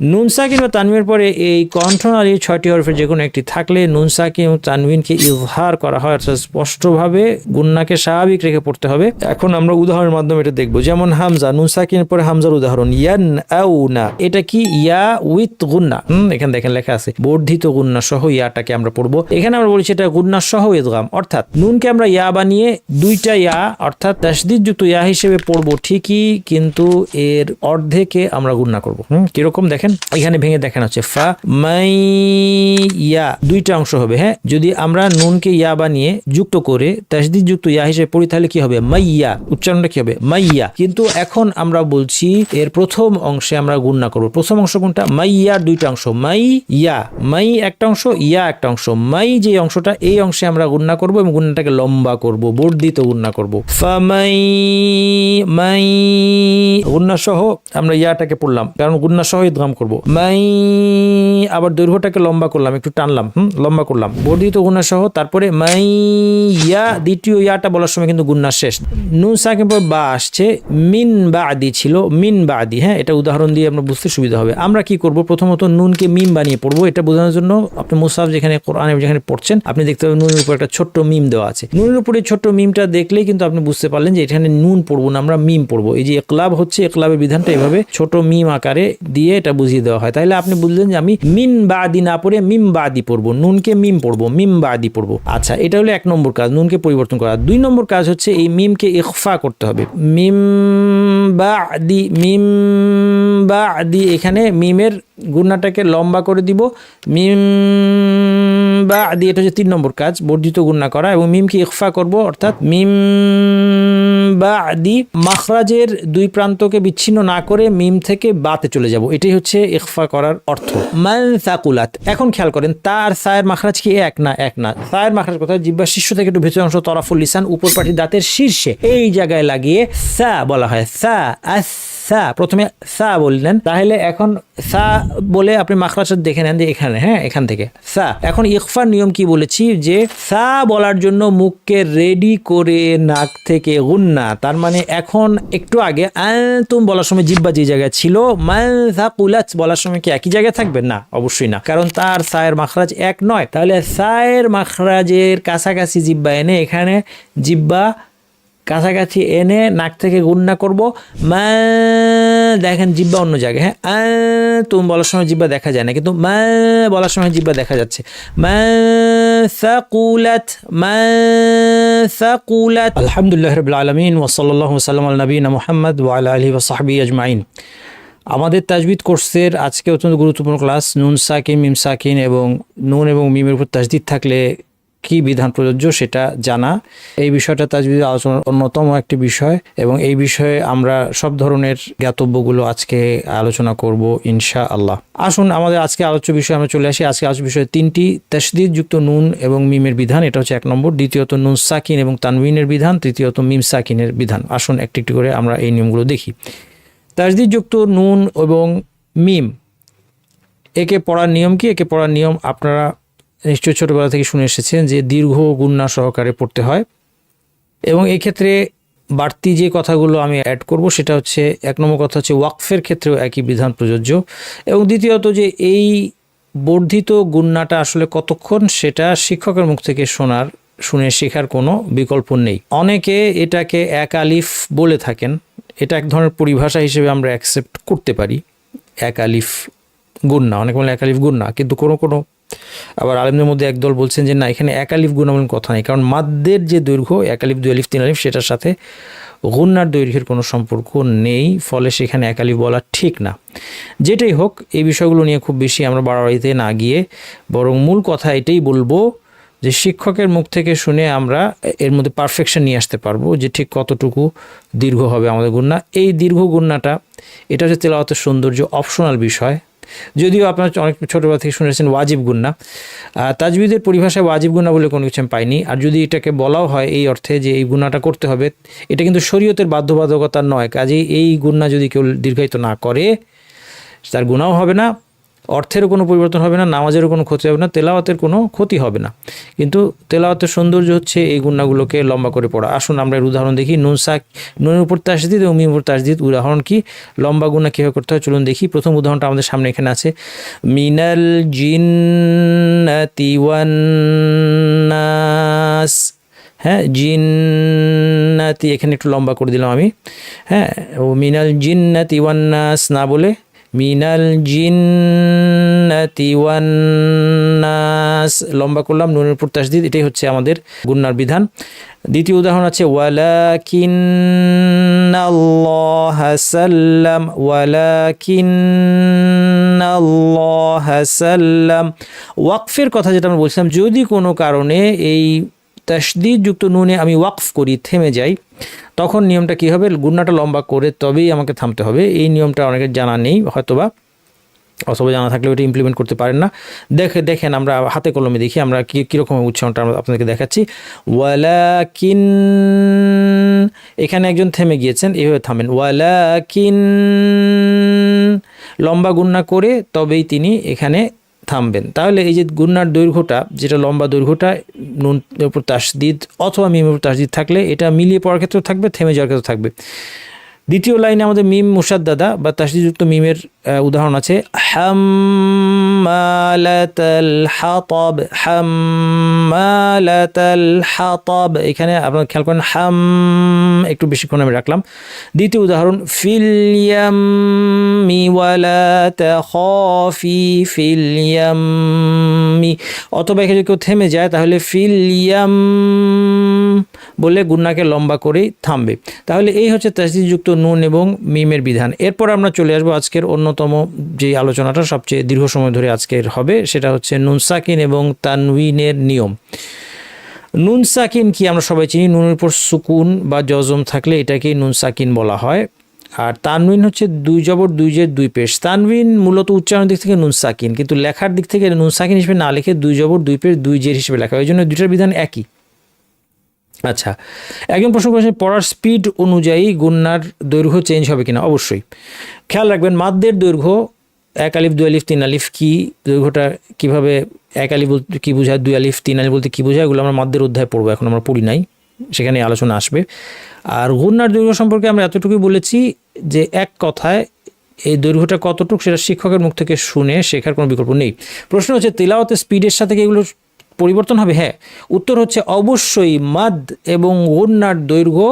নুন সাকিন বা তানবিনের পরে এই কণ্ঠনালী 6টি হরফের যে কোনো একটি থাকলে নুন সাকিন এবং তানবিনকে ইজহার করা হয়, অর্থাৎ স্পষ্টভাবে গুন্নাকে স্বাভাবিক রেখে পড়তে হবে। এখন আমরা উদাহরণের মাধ্যমে এটা দেখবো। যেমন হামজা, নুন সাকিনের পরে হামজার উদাহরণ ইয়ানআউনা, এটা কি ইয়া উইথ গুন্না। এখানে দেখেন লেখা আছে বর্ধিত গুন্না সহ ইয়াটাকে আমরা পড়বো। এখানে আমরা বলছি এটা গুন্না সহ ইদগাম, অর্থাৎ নুনকে আমরা ইয়া বানিয়ে দুইটা ইয়া অর্থাৎ তাসদীদ যুক্ত ইয়া হিসেবে পড়বো ঠিকই, কিন্তু এর অর্ধেকে আমরা গুন্না করবো। কিরকম দেখেন, এখানে ভেঙে দেখানো হচ্ছে ফা মাই ইয়া, দুইটা অংশ হবে। হ্যাঁ, যদি আমরা নুনকে ইয়া বানিয়ে যুক্ত করে তাসদীদ যুক্ত ইয়া হিসেবে পড়ি তাহলে কি হবে, মাইয়া, উচ্চারণটা কি হবে, মাইয়া। কিন্তু এখন আমরা বলছি এর প্রথম অংশে আমরা গুন্না করবো। প্রথম অংশ কোনটা, মাইয়ার দুইটা অংশ, মাই ইয়া, মাই একটা অংশ, ইয়া একটা অংশ। মাই যে অংশটা, এই অংশে আমরা গুন্না করবো এবং গুন্নাটাকে লম্বা করব, বর্ধিত গুন্না করব। ফামাই মাই, গুন্না সহ আমরা ইয়াটাকে পড়লাম, কারণ গুন্না সহ ইদগাম করব। মাই, আবার দৈর্ঘ্যটাকে লম্বা করলাম, একটু টানলাম, লম্বা করলাম, বর্ধিত গুন্না সহ। তারপরে মাই ইয়া, দ্বিতীয় ইয়াটা বলার সময় কিন্তু গুন্না শেষ। নুন সাকিন পর বা আসছে, মিন বাদি ছিল, মিন বাদি। হ্যাঁ, এটা উদাহরণ দিয়ে আমরা বুঝতে সুবিধা হবে। আমরা কি করব, প্রথমত নুনকে মিম বানিয়ে পড়বো। এটা বোঝানোর জন্য আপনি মুসাফ যেখানে কোরআনে যেখানে পড়ছেন আপনি দেখতে পাবেন নুনের উপর একটা ছোট্ট মিম দেওয়া আছে। নুনের উপরে ছোট্ট মিমটা দেখলেই কিন্তু আপনি বুঝতে পারলেন যে এখানে নুন পড়বো না, আমরা মিম পড়বো। এই যে ইকলাব হচ্ছে, ইকলাবের বিধানটা এভাবে ছোট মিম আকারে দিয়ে এটা বুঝিয়ে দেওয়া হয়। তাহলে আপনি বুঝলেন যে আমি মিন বাদি না পড়ে মিম বাদি পড়বো, নুনকে মিম পড়বো, মিম বাদি পড়বো। আচ্ছা, এটা হলো 1 নম্বর কাজ, নুনকে পরিবর্তন করা। 2 নম্বর কাজ হচ্ছে এই মিমকে ইখফা করতে হবে। মিম বাদি, মিম বাদি, এখানে মিমের গুন্নাটাকে লম্বা করে দিব, মিম বাদি, এটা হচ্ছে 3 নম্বর কাজ, বর্ধিত গুন্না করা। এবং মিমকে ইখফা করব, অর্থাৎ মিম বাদি, মাখরাজের 2 প্রান্তকে বিচ্ছিন্ন না করে মিম থেকে বাতে চলে যাব, এটাই হচ্ছে ইখফা করার অর্থ। মান সাকুলাত, এখন খেয়াল করেন তার সায়ের মাখরাজ কি এক না, এক না। সায়ের মাখরাজ কোথায়, জিহ্বার শীর্ষ থেকে একটু ভেতরের অংশ, তরাফুল লিসান, উপর পাটি দাঁতের শীর্ষে, এই জায়গায় লাগিয়ে সা বলা হয়। সা, আস সা, প্রথমে সা বললেন, তাহলে এখন সা বলে আপনি মাখরাজ দেখে নেন যে এখানে, হ্যাঁ, এখান থেকে সা। এখন ইখফার নিয়ম কি বলেছি, যে সা বলার জন্য মুখকে রেডি করে নাক থেকে গুন্না, তার মানে এখন একটু আগে আনতুম বলার সময় জিহ্বা যে জায়গায় ছিল, মান সাকুলাত বলার সময় কি একই জায়গায় থাকবে না? অবশ্যই না, কারণ তার সায়ের মাখরাজ এক নয়। তাহলে সায়ের মাখরাজের কাছাকাছি জিহ্বা এনে, এখানে জিহ্বা কাছাকাছি এনে নাক থেকে গুন্না করব। মা, দেখেন জিহ্বা অন্য জায়গায়। হ্যাঁ, তুম বলার সময় জিহ্বা দেখা যায় না, কিন্তু মা বলার সময় জিহ্বা দেখা যাচ্ছে। মা সাকুলাত, মা সাকুলাত। আলহামদুলিল্লাহি রাব্বিল আলামিন ওয়া সাল্লাল্লাহু ওয়া সাল্লাম আলা নবিয়িনা মুহাম্মদ ওয়া আলা আলিহি ওয়া সাহবিহি আজমাইন। আমাদের তাজবিদ কোর্সের আজকে অত্যন্ত গুরুত্বপূর্ণ ক্লাস, নুন সাকিন, মিম সাকিন এবং নুন এবং মিমের উপর তাজদিদ থাকলে কি বিধান প্রযোজ্য সেটা জানা। এই বিষয়টা তাজবিদের আলোচনার অন্যতম একটি বিষয় এবং এই বিষয়ে আমরা সব ধরনের জ্ঞাতব্যগুলো আজকে আলোচনা করব ইনশাআল্লাহ। আসুন আমাদের আজকে আলোচ্য বিষয়ে আমরা চলে আসি। আজকে আলোচ্য বিষয়ে 3টি তাসদীদ যুক্ত নুন এবং মিমের বিধান, এটা হচ্ছে 1 নম্বর। দ্বিতীয়ত নুন সাকিন এবং তানবিনের বিধান। তৃতীয়ত মিম সাকিনের বিধান। আসুন একটি একটি করে আমরা এই নিয়মগুলো দেখি। তাসদীদ যুক্ত নুন এবং মিম, একে পড়ার নিয়ম কি? একে পড়ার নিয়ম আপনারা নিশ্চয় ছোটবেলা থেকে শুনে এসেছেন যে দীর্ঘ গুন্না সহকারে পড়তে হয়। এবং এই ক্ষেত্রে বাড়তি যে কথাগুলো আমি অ্যাড করব সেটা হচ্ছে, 1 নম্বর কথা হচ্ছে ওয়াকফের ক্ষেত্রেও একই বিধান প্রযোজ্য। এবং দ্বিতীয়ত যে এই বর্ধিত গুন্নাটা আসলে কতক্ষণ সেটা শিক্ষকের মুখ থেকে শুনে শেখার কোনো বিকল্প নেই। অনেকে এটাকে 1 আলিফ বলে থাকেন, এটা এক ধরনের পরিভাষা হিসেবে আমরা অ্যাকসেপ্ট করতে পারি। 1 আলিফ গুন্না, অনেকে বলে 1 আলিফ গুন্না, কিন্তু কোনো আবার আলেমদের মধ্যে একদল বলছেন যে না, এখানে 1 আলিফ গুন্না বলে কথা নেই, কারণ মাদ্দের যে দৈর্ঘ্য 1 আলিফ 2 আলিফ 3 আলিফ সেটার সাথে গুন্নার দৈর্ঘ্যের কোনো সম্পর্ক নেই, ফলে সেখানে 1 আলিফ বলা ঠিক না। যেটাই হোক, এই বিষয়গুলো নিয়ে খুব বেশি আমরা বাড়াবাড়িতে না গিয়ে বরং মূল কথা এটাই বলবো যে শিক্ষকের মুখ থেকে শুনে আমরা এর মধ্যে পারফেকশন নিয়ে আসতে পারবো যে ঠিক কতটুকু দীর্ঘ হবে আমাদের গুন্না। এই দীর্ঘ গুন্নাটা, এটা হচ্ছে তেলাওয়াতের সৌন্দর্য, অপশনাল বিষয়। যদিও আপনারা অনেক ছোটবেলা থেকে শুনেছেন ওয়াজিব গুন্না, তাজবিদের পরিভাষায় ওয়াজিব গুন্না বলে কোনো কিছু আমি পাইনি। আর যদি এটাকে বলাও হয় এই অর্থে যে এই গুন্নাটা করতে হবে, এটা কিন্তু শরীয়তের বাধ্যবাধকতা নয়। কাজেই এই গুন্না যদি কেউ দীর্ঘায়িত না করে তার গুনাও হবে না অর্থেরও কোনো পরিবর্তন হবে না, নামাজেরও কোনো ক্ষতি হবে না, তেলাওয়াতের কোনো ক্ষতি হবে না। কিন্তু তেলাওয়াতের সৌন্দর্য হচ্ছে এই গুণাগুলোকে লম্বা করে পড়া। আসুন আমরা এর উদাহরণ দেখি। নুনের উপর তাসদিদ এবং মিমের উপর তাসদিদ, উদাহরণ কি, লম্বা গুণা কীভাবে করতে হয় চলুন দেখি। প্রথম উদাহরণটা আমাদের সামনে এখানে আছে, মিনাল জিন্নাতি ওয়ান নাস। হ্যাঁ, জিন্নাতি এখানে একটু লম্বা করে দিলাম আমি। হ্যাঁ, ও মিনাল জিন্নাতি ওয়ান নাস না বলে মিনাল জিন্নাতি ওয়ান নাস লম্বা করলাম, নুনের উপর তাসদিদ। এটাই হচ্ছে আমাদের গুণনার বিধান। দ্বিতীয় উদাহরণ আছে, ওয়ালাকিন্নাল্লাহা সাল্লাম, ওয়ালাকিন্নাল্লাহা সাল্লাম। ওয়াকফের কথা যেটা আমরা বলছিলাম, যদি কোনো কারণে এই তাসদিদ যুক্ত নুনে আমি ওয়াকফ করি, থেমে যাই, তখন নিয়মটা কী হবে, গুণনাটা লম্বা করে তবেই আমাকে থামতে হবে। এই নিয়মটা অনেকের জানা নেই হয়তোবা, অথবা জানা থাকলেও এটা ইমপ্লিমেন্ট করতে পারেন না। দেখেন আমরা হাতে কলমে দেখি আমরা কীরকম উচ্চারণটা আমরা আপনাদেরকে দেখাচ্ছি। ওয়ালাকিন, এখানে একজন থেমে গিয়েছেন, এইভাবে থামেন। ওয়ালাকিন, লম্বা গুণনা করে তবেই তিনি এখানে থামবেন। তাহলে এই যে গুণনার দৈর্ঘ্যটা, যেটা লম্বা দৈর্ঘ্যটা, নুনের উপর তাসদিদ অথবা মিমের উপর তাসদিদ থাকলে এটা মিলিয়ে পড়ার ক্ষেত্রেও থাকবে, থেমে যাওয়ার ক্ষেত্রেও থাকবে। দ্বিতীয় লাইনে আমাদের মিম মুসাদ্দাদা বা তাসদিদযুক্ত মিমের উদাহরণ আছে, হাম্মালাতাল হাতাব, হাম্মালাতাল হাতাব। এখানে আপনারা খেয়াল করেন, হাম একটু বেশিক্ষণ আমি রাখলাম। দ্বিতীয় উদাহরণ, ফিল ইয়াম্মি ওয়ালা তাখাফি, ফিল ইয়াম্মি। অথবা এখানে কেউ থেমে যায় তাহলে ফিল ইয়াম বলে গুণনাকে লম্বা করেই থামবে। তাহলে এই হচ্ছে তাসদিদযুক্ত নুন এবং মিমের বিধান। এরপর আমরা চলে আসবো আজকের অন্যতম যে আলোচনাটা সবচেয়ে দীর্ঘ সময় ধরে আজকের হবে, সেটা হচ্ছে নুন সাকিন এবং তানউইনের নিয়ম। নুন সাকিন কি আমরা সবাই চিনি, নুনের উপর সুকুন বা জজম থাকলে এটাকেই নুন সাকিন বলা হয়। আর তানউইন হচ্ছে দুই জবর দুই জের দুই পেশ। তানউইন মূলত উচ্চারণের দিক থেকে নুন সাকিন, কিন্তু লেখার দিক থেকে নুন সাকিন হিসেবে না লিখে দুই জবর দুই পেশ দুই জের হিসেবে লেখা হয়, এই জন্য দুইটার বিধান একই। আচ্ছা, একজন প্রশ্ন করেছেন পড়ার স্পিড অনুযায়ী গুণনার দৈর্ঘ্য চেঞ্জ হবে কিনা। অবশ্যই খেয়াল রাখবেন, মাদ্দের দৈর্ঘ্য এক আলিফ দুই আলিফ তিন আলিফ, কি দৈর্ঘ্যটা কীভাবে, এক আলিফ বলতে কী বোঝায়, দুই আলিফ তিন আলিফ বলতে কী বোঝায়, এগুলো আমরা মাদ্দের অধ্যায় পড়বো, এখন আমরা পড়ি নাই, সেখানে আলোচনা আসবে। আর গুণনার দৈর্ঘ্য সম্পর্কে আমরা এতটুকুই বলেছি যে এক কথায় এই দৈর্ঘ্যটা কতটুকু সেটা শিক্ষকের মুখ থেকে শুনে শেখার কোনো বিকল্প নেই। প্রশ্ন হচ্ছে তেলাওয়াতের স্পিডের সাথে কি এগুলো পরিবর্তন হবে? হ্যাঁ, উত্তর হচ্ছে অবশ্যই মাদ এবং গুণনার দৈর্ঘ্য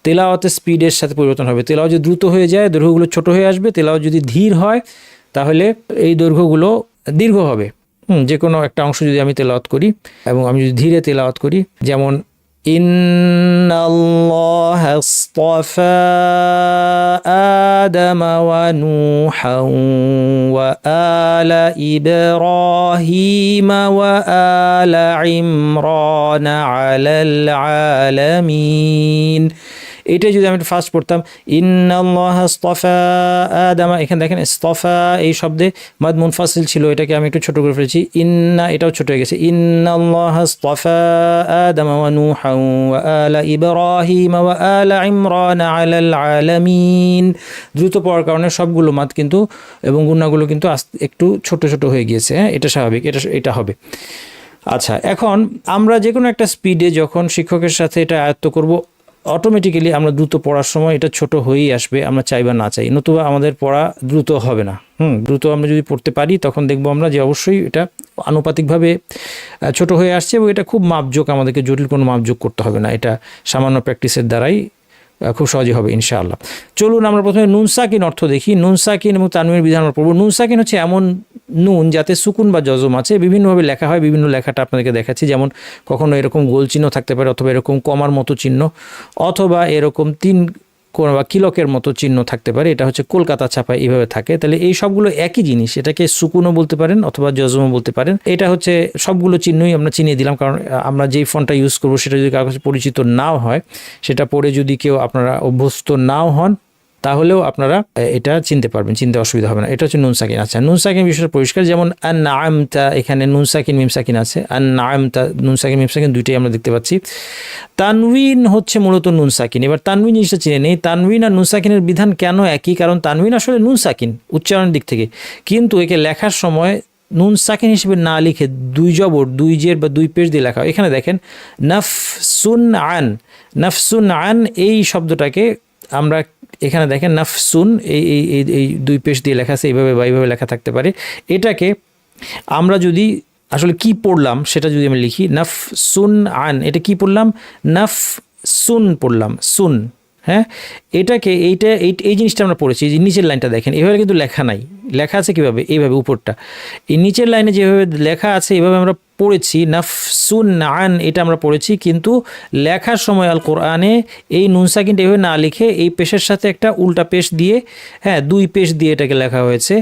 তেলাওয়াতের স্পিডের সাথে পরিবর্তন হবে। তেলাওয়াত যদি দ্রুত হয়ে যায় দৈর্ঘ্যগুলো ছোট হয়ে আসবে, তেলাওয়াত যদি ধীর হয় তাহলে এই দৈর্ঘ্যগুলো দীর্ঘ হবে। যে কোনো একটা অংশ যদি আমি তেলাওয়াত করি এবং আমি যদি ধীরে তেলাওয়াত করি, যেমন ইন্নাল্লাহা আসতাফা আদামা ওয়া নূহান ওয়া আলা ইব্রাহিম ওয়া আলা ইমরান আলাল আলামিন। এটাই যদি আমি ফার্স্ট পড়তাম, ইন্নাল্লাহা আসতাফা আদামা, এখানে দেখেন ইসতাফা এই শব্দে মাদ মুনফাসিল ছিল, এটাকে আমি একটু ছোট করে ফেলেছি, ইন্না এটাও ছোট হয়ে গেছে, ইন্নাল্লাহা আসতাফা আদামা ওয়া নূহান ওয়া আলা ইব্রাহিম ওয়া আলা ইমরান আলাল আলামিন। দ্রুত পড়ার কারণে সবগুলো মাদ কিন্তু এবং গুণাগুলো কিন্তু একটু ছোট ছোট হয়ে গিয়েছে। হ্যাঁ, এটা স্বাভাবিক, এটা হবে। আচ্ছা, এখন আমরা যে কোনো একটা স্পিডে যখন শিক্ষকের সাথে এটা আয়ত্ত করব, অটোমেটিক্যালি আমরা দ্রুত পড়ার সময় এটা ছোট হয়েই আসবে, আমরা চাই বা না চাই, নতুবা আমাদের পড়া দ্রুত হবে না। দ্রুত আমরা যদি পড়তে পারি তখন দেখবো আমরা যে অবশ্যই এটা আনুপাতিকভাবে ছোট হয়ে আসছে এবং এটা খুব মাপযোগ, আমাদেরকে জটিল কোনো মাপযোগ করতে হবে না, এটা সামান্য প্র্যাকটিসের দ্বারাই খুব সহজে হবে ইনশাআল্লাহ। চলুন আমরা প্রথমে নুন সাকিন অর্থ দেখি। নুন সাকিন এবং তানউইনের বিধান আমরা পড়ব। নুন সাকিন হচ্ছে এমন নুন যাতে সুকুন বা জজম আছে, বিভিন্নভাবে লেখা হয়, বিভিন্ন লেখাটা আপনাদেরকে দেখাচ্ছি। যেমন কখনো এরকম গোল চিহ্ন থাকতে পারে, অথবা এরকম কমার মতো চিহ্ন, অথবা এরকম তিন কোন বা কিলকের মতো চিহ্ন থাকতে পারে, এটা হচ্ছে কলকাতা ছাপায় এইভাবে থাকে। তাহলে এই সবগুলো একই জিনিস, এটাকে সুকুনও বলতে পারেন অথবা জজমও বলতে পারেন। এটা হচ্ছে সবগুলো চিহ্নই আমরা চিনিয়ে দিলাম, কারণ আমরা যেই ফন্টটা ইউজ করবো সেটা যদি কারো কাছে পরিচিত নাও হয়, সেটা পড়ে যদি কেউ আপনারা অভ্যস্ত নাও হন, তাহলেও আপনারা এটা চিনতে পারবেন, চিনতে অসুবিধা হবে না। এটা হচ্ছে নুন সাকিন। আচ্ছা, নুন সাকিন বিষয়টা পরিষ্কার, যেমন আনআমতা, এখানে নুন সাকিন মিম সাকিন আছে, আনআমতা নুন সাকিন মিম সাকিন দুইটাই আমরা দেখতে পাচ্ছি। তানউইন হচ্ছে মূলত নুন সাকিন। এবার তানউইন জিনিসটা চিনে নেই, তানউইন আর নুন সাকিনের বিধান কেন একই? কারণ তানউইন আসলে নুন সাকিন উচ্চারণের দিক থেকে, কিন্তু একে লেখার সময় নুন সাকিন হিসেবে না লিখে দুই জবর, দুই জের বা দুই পেশ দিয়ে লেখা হয়। এখানে দেখেন নাফসুন আন, নাফসুন আন এই শব্দটাকে আমরা এখানে দেখেন নাফসুন এই এই এই দুই পেশ দিয়ে লেখা আছে, এইভাবে বা এইভাবে লেখা থাকতে পারে। এটাকে আমরা যদি আসলে কি পড়লাম সেটা যদি আমি লিখি নাফসুন আন, এটা কি পড়লাম? নাফসুন পড়লাম, সুন। হ্যাঁ, এটাকে এই জিনিসটা আমরা পড়েছি। এই নিচের লাইনটা দেখেন, এভাবে কিন্তু লেখা নাই, লেখা আছে কিভাবে? এইভাবে উপরটা, এই নিচের লাইনে যেভাবে লেখা আছে এইভাবে আমরা পড়েছি নাফসুন আন, এটা আমরা পড়েছি। কিন্তু লেখার সময় আল কোরআনে এই নুন সাকিনটা এভাবে না লিখে এই পেশের সাথে একটা উল্টা পেশ দিয়ে, হ্যাঁ দুই পেশ দিয়ে এটাকে লেখা হয়েছে।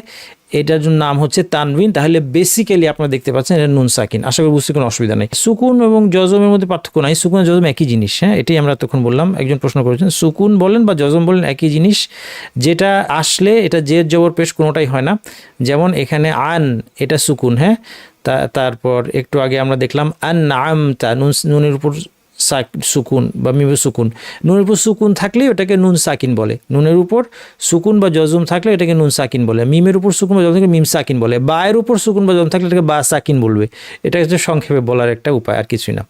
এটার জন্য নাম হচ্ছে তানউইন। তাহলে বেসিক্যালি আপনারা দেখতে পাচ্ছেন এটা নুন সাকিন। আশা করি বুঝতে কোনো অসুবিধা নেই। সুকুন এবং জজমের মধ্যে পার্থক্য নাই, সুকুন আর জজম একই জিনিস। হ্যাঁ, এটাই আমরা তখন বললাম। একজন প্রশ্ন করেছেন, সুকুন বলেন বা জজম বলেন একই জিনিস, যেটা আসলে এটা জের জবর পেশ কোনোটাই হয় না। যেমন এখানে আন, এটা সুকুন। হ্যাঁ, তারপর একটু আগে আমরা দেখলাম আনআমতা, নুনের উপর সুকুন বা মিমের সুকুন। নুনের উপর সুকুন থাকলে ওটাকে নুন সাকিন বলে, নুনের উপর সুকুন বা জজম থাকলে এটাকে নুন সাকিন বলে। মিমের উপর সুকুন বা জজম থাকলে মিম সাকিন বলে। বায়ের উপর সুকুন বা জজম থাকলে এটাকে বা সাকিন বলবে। এটা হচ্ছে সংক্ষেপে বলার একটা উপায়, আর কিছুই না।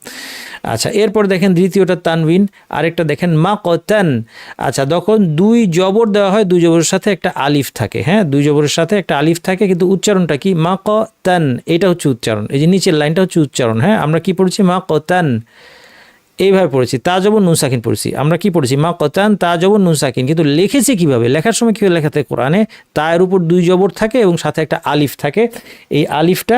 আচ্ছা, এরপর দেখেন দ্বিতীয়টা তানউইন, আরেকটা দেখেন মা কতান। আচ্ছা, তখন দুই জবর দেওয়া হয়, দুই জবরের সাথে একটা আলিফ থাকে। হ্যাঁ, দুই জবরের সাথে একটা আলিফ থাকে, কিন্তু উচ্চারণটা কি? মা কতান, এটা হচ্ছে উচ্চারণ। এই যে নিচের লাইনটা হচ্ছে উচ্চারণ। হ্যাঁ, আমরা কি পড়েছি? মা কতান এইভাবে পড়েছি, তা জবর নুন সাকিন পড়েছি। আমরা কি পড়েছি? মা কতান তা জবর নুন সাকিন। কিন্তু লিখেছি কিভাবে? লেখার সময় কীভাবে লেখা থাকে কোরআনে? তায়ের উপর দুই জবর থাকে এবং সাথে একটা আলিফ থাকে। এই আলিফটা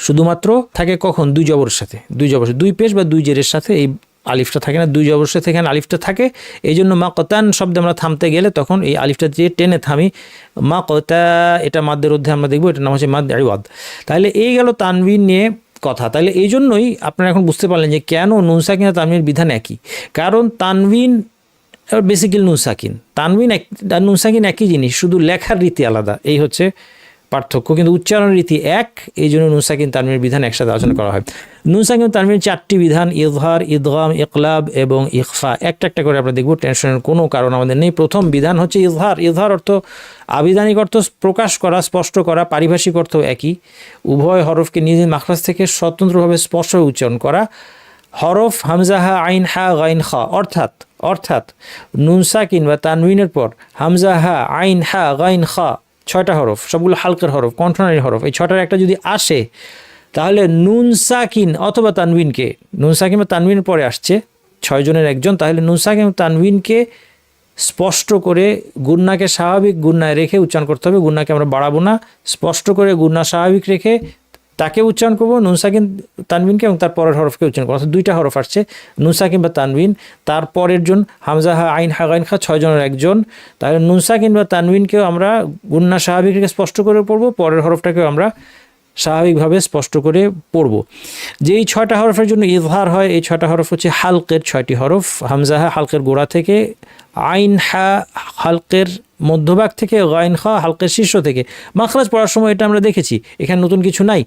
শুধুমাত্র থাকে কখন? দুই জবরের সাথে, দুই জবর, দুই পেশ বা দুই জেরের সাথে এই আলিফটা থাকে না, দুই জবরের সাথে এখানে আলিফটা থাকে। এই জন্য মা কতান শব্দে আমরা থামতে গেলে তখন এই আলিফটা যে টেনে থামি, মা কতা, এটা মাদ্দের মধ্যে আমরা দেখবো, এটার নাম হচ্ছে মাদ ইওয়াদ। তাহলে এই গেল তানউইন নিয়ে কথা। তাহলে এই জন্যই আপনারা এখন বুঝতে পারলেন যে কেন নুন সাকিন আর তানউইনের বিধান একই। কারণ তানউইন বেসিক্যালি নুন সাকিন, তানউইন নুন সাকিন একই জিনিস, শুধু লেখার রীতি আলাদা, এই হচ্ছে পার্থক্য। কিন্তু উচ্চারণ রীতি এক, এই জন্য নুন সাকিন তানউইনের বিধান একসাথে আলোচনা করা হয়। নুন সাকিন তানউইনের চারটি বিধান, ইজহার, ইদগাম, ইকলাব এবং ইখফা। একটা একটা করে আমরা দেখব, টেনশনের কোনো কারণ আমাদের নেই। প্রথম বিধান হচ্ছে ইজহার। ইজহার অর্থ আবিধানিক অর্থ প্রকাশ করা, স্পষ্ট করা, পারিভাষিক অর্থ একই। উভয় হরফকে নিজ মাখরাজ থেকে স্বতন্ত্রভাবে স্পষ্টভাবে উচ্চারণ করা। হরফ হামজাহা আইন হা গাইন খা, অর্থাৎ নুন সাকিন বা তানউইনের পর হামজাহা আইন হা গাইন খা, ছয়টা হরফ, সবগুলো হালকের হরফ, কণ্ঠনালীর হরফ। এই ছয়টার একটা যদি আসে তাহলে নুন সাকিন অথবা তানউইনকে, নুন সাকিন বা তানউইনের পরে আসছে ছয়জনের একজন, তাহলে নুন সাকিন বা তানউইনকে স্পষ্ট করে গুন্নাকে স্বাভাবিক গুন্নায় রেখে উচ্চারণ করতে হবে। গুন্নাকে আমরা বাড়াবো না, স্পষ্ট করে গুন্না স্বাভাবিক রেখে তাকে উচ্চারণ করবো, নুন সাকিন তানউইনকে, এবং তার পরের হরফকে উচ্চারণ করবো। অর্থাৎ দুইটা হরফ আসছে, নুন সাকিন বা তানউইন, তার পরের জন হামজা হা আইন হা গাইন খা, ছয়জনের একজন। তাহলে নুন সাকিন বা তানউইনকেও আমরা গুন্না স্বাভাবিক রেখে স্পষ্ট করে পড়বো, পরের হরফটাকেও আমরা স্বাভাবিকভাবে স্পষ্ট করে পড়ব। যেই ছয়টা হরফের জন্য ইজহার হয়, এই ছয়টা হরফ হচ্ছে হালকের ছয়টি হরফ। হামজা হা হালকের গোড়া থেকে, আইন হা হালকের মধ্যভাগ থেকে, গাইন খা হালকের শীর্ষ থেকে। মাখরাজ পড়ার সময় এটা আমরা দেখেছি, এখানে নতুন কিছু নাই।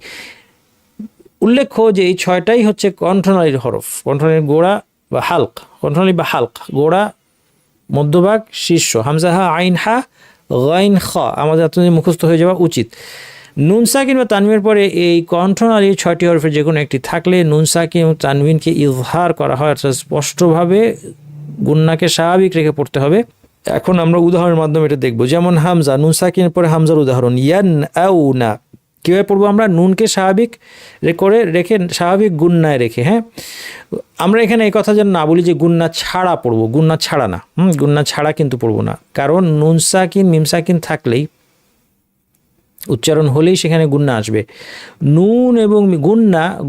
উল্লেখ্য যে এই ছয়টাই হচ্ছে কণ্ঠনালীর হরফ, কণ্ঠনালীর গোড়া বা হালক, কণ্ঠনালী বা হালক, গোড়া, মধ্যভাগ, শীর্ষ। হামজা হা আইন হা গাইন খা আমাদের আপনাদের মুখস্থ হয়ে যাওয়া উচিত। নুন সাকিন বা তানউইনের পরে এই কণ্ঠনালীর ছয়টি হরফের যে কোনো একটি থাকলে নুন সাকিন এবং তানউইনকে ইজহার করা হয়, অর্থাৎ স্পষ্টভাবে গুন্নাকে স্বাভাবিক রেখে পড়তে হবে। এখন আমরা উদাহরণের মাধ্যমে এটা দেখব। যেমন হামজা, নুন সাকিনের পরে হামজার উদাহরণ ইয়ান আউ না, কীভাবে পড়বো আমরা? নুনকে স্বাভাবিক করে রেখে, স্বাভাবিক গুন্নায় রেখে। হ্যাঁ, আমরা এখানে এই কথা যেন না বলি যে গুন্না ছাড়া পড়বো, গুন্না ছাড়া না, গুন্না ছাড়া কিন্তু পড়বো না। কারণ নুন সাকিন মিম সাকিন থাকলেই, উচ্চারণ হলেই সেখানে গুন্না আসবে। নুন এবং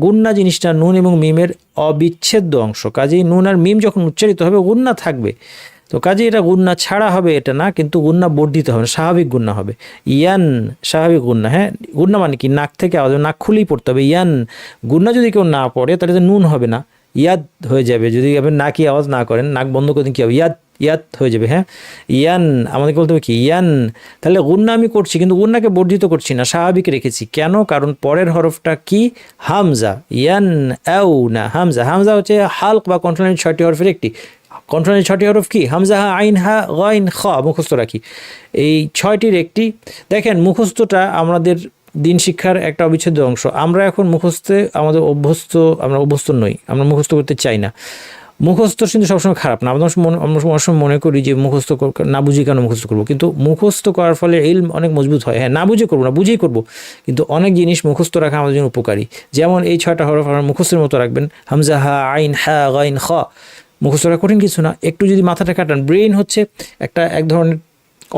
গুন্না জিনিসটা নুন এবং মিমের অবিচ্ছেদ্য অংশ। কাজেই নুন আর মিম যখন উচ্চারিত হবে গুন্না থাকবে, তো কাজে এটা গুন্না ছাড়া হবে এটা না, কিন্তু গুন্না বর্ধিত হবে, স্বাভাবিক গুন্না হবে। ইয়ান স্বাভাবিক গুন্না। হ্যাঁ, গুন্না মানে কি? নাক থেকে আওয়াজ, নাক খুলেই পড়তে হবে। ইয়ান গুন্না যদি কেউ না পড়ে তাহলে তো নুন হবে না, ইয়াদ হয়ে যাবে। যদি আপনি নাকি আওয়াজ না করেন, নাক বন্ধ করে দিন, কী হবে? ইয়াদ, ইয়াদ হয়ে যাবে। হ্যাঁ, ইয়ান আমাদেরকে বলতে হবে কি? ইয়ান। তাহলে গুন্না আমি করছি, কিন্তু গুন্নাকে বর্ধিত করছি না, স্বাভাবিক রেখেছি। কেন? কারণ পরের হরফটা কি? হামজা। ইয়ান আউ না, হামজা। হামজা হচ্ছে হালক বা কন্ট্রোলের 6টি হরফের একটি। কন্ট্রোলের 6টি হরফ কি? হামজা, হা, আইন, হা, গাইন, খ। মুখস্থ রাখি এই 6টির একটি। দেখেন, মুখস্থটা আমাদের দিন শিক্ষার একটা অবিচ্ছেদ্য অংশ। আমরা এখন মুখস্থে আমাদের আমরা অভ্যস্ত নই, আমরা মুখস্থ করতে চাই না। মুখস্থ কিন্তু সবসময় খারাপ না। আমরা অনেক সময় মনে করি যে মুখস্থ না বুঝি কেন মুখস্থ করবো, কিন্তু মুখস্থ করার ফলে ইলম অনেক মজবুত হয়। হ্যাঁ, না বুঝে করবো না, বুঝেই করবো, কিন্তু অনেক জিনিস মুখস্থ রাখা আমাদের জন্য উপকারী। যেমন এই 6টা হরফ আপনার মুখস্থের মতো রাখবেন। হামজা, হা, আইন, হা, গাইন, খ। মুখস্থ রাখা কঠিন কিছু না, একটু যদি মাথাটা কাটান। ব্রেন হচ্ছে এক ধরনের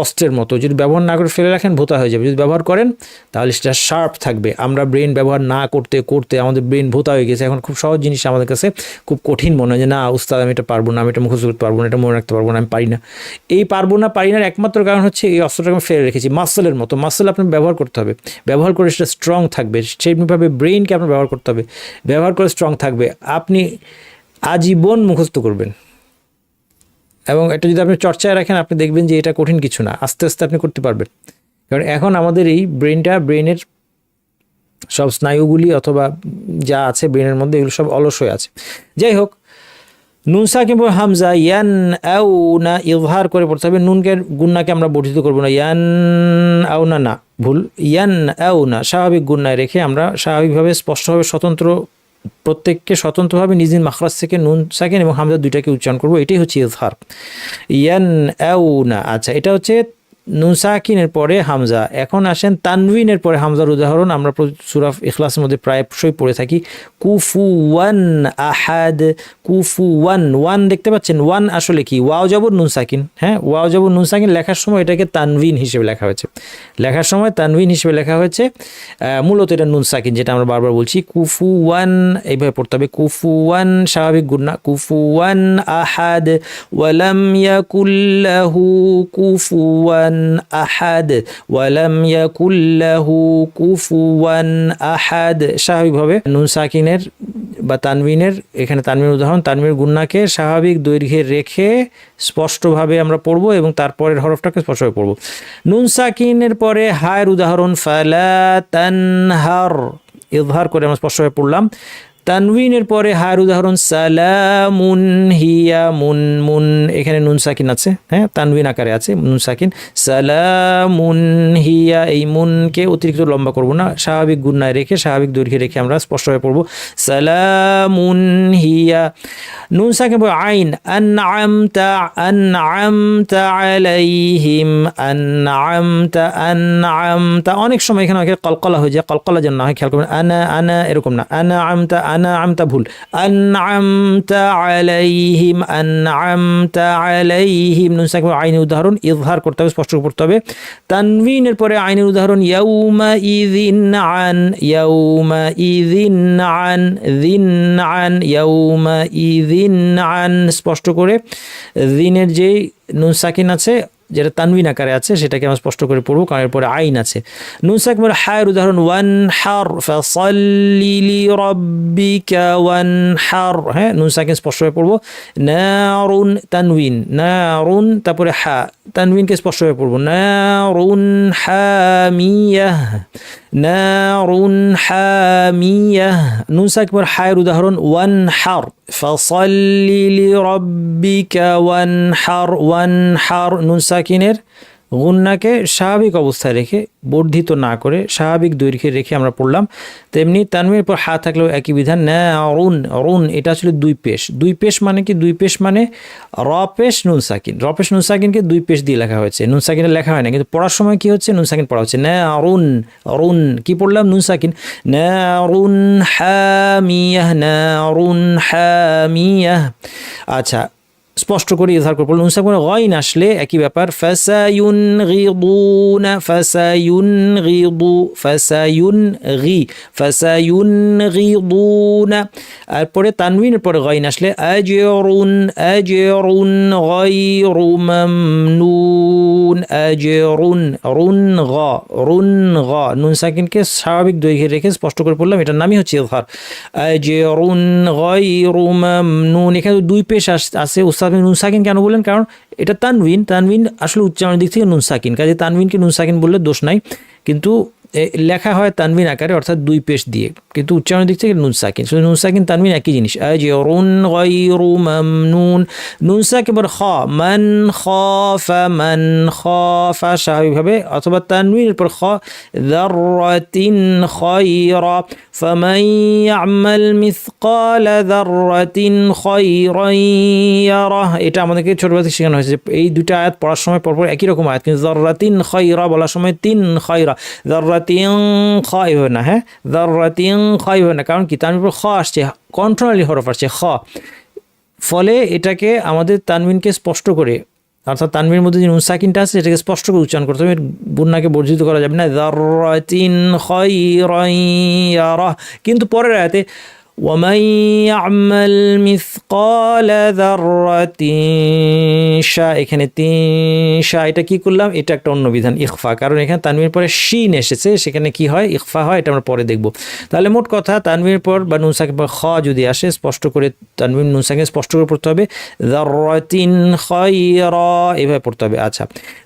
অস্ত্রের মতো, যদি ব্যবহার না করে ফেলে রাখেন ভোতা হয়ে যাবে। যদি ব্যবহার করেন তাহলে সেটা শার্প থাকবে। আমরা ব্রেন ব্যবহার না করতে করতে আমাদের ব্রেন ভোতা হয়ে গেছে। এখন খুব সহজ জিনিস আমাদের কাছে খুব কঠিন মনে হয়, যে না উস্তাদ আমি এটা পারবো না, আমি এটা মুখস্থ করতে পারবো না, এটা মনে রাখতে পারবো না, আমি পারি না। এই পারবো না, পারি না একমাত্র কারণ হচ্ছে এই অস্ত্রটাকে আমি ফেলে রেখেছি। মাসেলের মতো, মাসেল আপনার ব্যবহার করতে হবে, ব্যবহার করে সেটা স্ট্রং থাকবে। সেইভাবে ব্রেনকে আপনার ব্যবহার করতে হবে, ব্যবহার করে স্ট্রং থাকবে। আপনি আজীবন মুখস্থ করবেন, এবং এটা যদি আপনি চর্চায় রাখেন, আপনি দেখবেন যে এটা কঠিন কিছু না, আস্তে আস্তে আপনি করতে পারবেন। কারণ এখন আমাদের এই ব্রেনের সব স্নায়ুগুলি অথবা যা আছে ব্রেনের মধ্যে, এগুলো সব অলস হয়ে আছে। যাই হোক, নুন সাকিন পর হামজা, ইয়ান আউ না ইজহার করে পড়তে হবে। নুনকে গুন্নাকে আমরা বর্ধিত করবো না। ইয়ান আউ না, না ভুল, ইয়ান আউ না, স্বাভাবিক গুন্নায় রেখে আমরা স্বাভাবিকভাবে স্পষ্টভাবে প্রত্যেককে স্বতন্ত্রভাবে নিজ নিজ মাখরাজ থেকে নুন সাকিন এবং হামজা দুইটাকে উচ্চারণ করবো। এটাই হচ্ছে ইজহার। ইয়ান আউ না। আচ্ছা, এটা হচ্ছে নুন সাকিনের পরে হামজা। এখন আসেন তানউইনের পরে হামজার উদাহরণ। আমরা সূরা ইখলাসের মধ্যে প্রায়শই পড়ে থাকি। কুফুওয়ান আহাদ, কুফুওয়ান। ওয়ান দেখতে পাচ্ছেন, ওয়ান আসলে কি? ওয়াও জবর নুন সাকিন। হ্যাঁ, ওয়াও জবর নুন সাকিন লেখার সময় এটাকে তানউইন হিসেবে লেখা হয়েছে। লেখার সময় তানউইন হিসেবে লেখা হয়েছে, মূলত এটা নুন সাকিন, যেটা আমরা বারবার বলছি। কুফুওয়ান এইভাবে পড়তে হবে। কুফুওয়ান স্বাভাবিক গুন্না। কুফুওয়ান আহাদ, ওয়ালাম ইয়াকুল্লাহু কুফুওয়ান আহাদ, ওয়ালাম ইয়াকুল্লাহু কুফুওয়ান আহাদ। স্বাভাবিকভাবে নুন সাকিনের বা তানবিনের, এখানে তানবিনের উদাহরণ, তানবিনের গুন্নাকে স্বাভাবিক দৈর্ঘ্যে রেখে স্পষ্টভাবে আমরা পড়বো এবং তারপরের হরফটাকে স্পষ্টভাবে পড়বো। নুন সাকিনের পরে হায়ের উদাহরণ, ফালা তানহার, ইজহার করে আমরা স্পষ্টভাবে পড়লাম। তানউইনের পরে হায়ের উদাহরণ, সালামুন হিয়া, মুন, মুন এখানে নুন সাকিন আছে। হ্যাঁ, তানউইন আকারে আছে নুন সাকিন। সালামুন হিয়া, এই মুনকে অতিরিক্ত লম্বা করব না, স্বাভাবিক গুন্নায় রেখে স্বাভাবিক দৈর্ঘ্যে রেখে আমরা স্পষ্টভাবে পড়ব। সালামুন হিয়া। নুন সাকিন পরে আইন, আনআমতা, আনআমতা আলাইহিম, আনআমতা, আনআমতা। অনেক সময় এখানে কলকলা হয়ে যায়, কলকলা যেন না হয় খেয়াল করবেন। আনা এরকম না, আনআমতা, আনআমতা ভুল। আনআমতা আলাইহিম, আনআমতা আলাইহিম। নুন সাকিন আইনের উদাহরণ, ইজহার করতে হবে, স্পষ্ট করতে হবে। তানউইনের পরে আইনের উদাহরণ, ইয়াউমা ইযিন আন, ইয়াউমা ইযিন আন, যিন আন, ইয়াউমা ইযিন আন। স্পষ্ট করে যিনের যে নুন সাকিন আছে, যেটা তানউইন আকারে আছে, সেটাকে আমরা স্পষ্ট করে পড়বো, কারণ এরপরে আইন আছে। নুন সাকিন হায়ের উদাহরণ, ওয়ানহার, ফাসাল্লি লিরাব্বিকা ওয়ানহার। হ্যাঁ, নুন সাকিন স্পষ্টভাবে পড়বো। নারুন, তানউইন, নারুন, তারপরে হা, তানউইনকে স্পষ্টভাবে পড়বো। নারুন হামিয়াহ, নারুন হামিয়াহ। নুন সাকিন হায়ের উদাহরণ, ওয়ানহার, ফাসাল্লি লিরাব্বিকা ওয়ানহার, ওয়ানহার। নুন সাকিনের গুন্নাকে স্বাভাবিক অবস্থায় রেখে, বর্ধিত না করে স্বাভাবিক দৈর্ঘ্যে রেখে আমরা পড়লাম। তেমনি তানউইনের পর হা থাকলেও একই বিধান। নারুন, রুন এটা আসলে দুই পেশ। দুই পেশ মানে কি? দুই পেশ মানে র পেশ নুন সাকিন। র পেশ নুন সাকিনকে দুই পেশ দিয়ে লেখা হয়েছে, নুন সাকিনে লেখা হয় না, কিন্তু পড়ার সময় কি হচ্ছে? নুন সাকিন পড়া হচ্ছে। নারুন, রুন কি পড়লাম? নুন সাকিন। নারুন হামিয়াহ, নারুন হামিয়াহ। আচ্ছা, স্পষ্ট করে ইজহার করে পড়লেন। নুন সাকিন গইন আসলে একই ব্যাপার, ফাসায়ুনগিদুনা ফাসায়ুনগিদুনা। আর পরে তানউইনের পরে গইন আসলে আজরুন গায়রু মামনুন, আজরুন রুন গ নুন সাকিনকে স্বাভাবিক দৈর্ঘ্যে রেখে স্পষ্ট করে পড়লাম, এটার নামই হচ্ছে ইজহার। আজরুন গায়রু মামনুন, এখানে দুই পেশ আছে। উস্তাদ নুন সাকিন কেন বললেন? কারণ এটা তানউইন আসলে উচ্চারণের দিক থেকে নুন সাকিন, কাজে তানউইনকে নুন সাকিন বললে দোষ নাই, কিন্তু লেখা হয় তানউইন আকারে অর্থাৎ দুই পেশ দিয়ে, কিন্তু উচ্চারণের দিক থেকে নুন সাকিন। শুধু নুন সাকিন তানউইন একই জিনিস। আজরুন গায়রু মামনুন, নুন সাকিন পর খ, মান খাফা স্বাভাবিকভাবে, অথবা তানউইনের পর খ, যাররাতিন খায়রা ফামান ইয়ামাল মিসকালা যাররাতিন খায়রান ইয়ারাহ। এটা আমাদেরকে ছোটবেলা থেকে শেখানো হয়েছে, এই দুটো আয়াত পড়ার সময় পরপর একই রকম আয়াত, কিন্তু যাররাতিন খায়রা বলার সময় তিন খায়রা, যাররাতিন খায় হবে না, হ্যাঁ যাররাতিন খায় হবে না, কারণ কি তানউইনের পর খ আসছে, কন্ট্রোনালি হরফ আসছে খ, ফলে এটাকে আমাদের তানউইনকে স্পষ্ট করে, অর্থাৎ তানউইনের মধ্যে যে নুন সাকিনটা আছে এটাকে স্পষ্ট করে উচ্চারণ করতে হবে, গুন্নাকে বর্জিত করা যাবে না। যাররাতিন খায়রান ইয়ারাহ, কিন্তু পরের আয়াতে ومن يعمل مثقال ذرة শা, এখানে তিন শা, এটা কি করলাম? এটা একটা অন্য বিধান ইখফা, কারণ এখানে তানউইনের পরে শিন এসেছে, সেখানে কি হয়? ইখফা হয়, এটা আমরা পরে দেখব। তাহলে মোট কথা তানউইনের পর বা নুন সাকিন পর খ যদি আসে, স্পষ্ট করে তানউইন নুন সাকিন স্পষ্ট করে পড়তে হবে, যাররাতিন খায়রা এভাবে পড়তে হবে। আচ্ছা,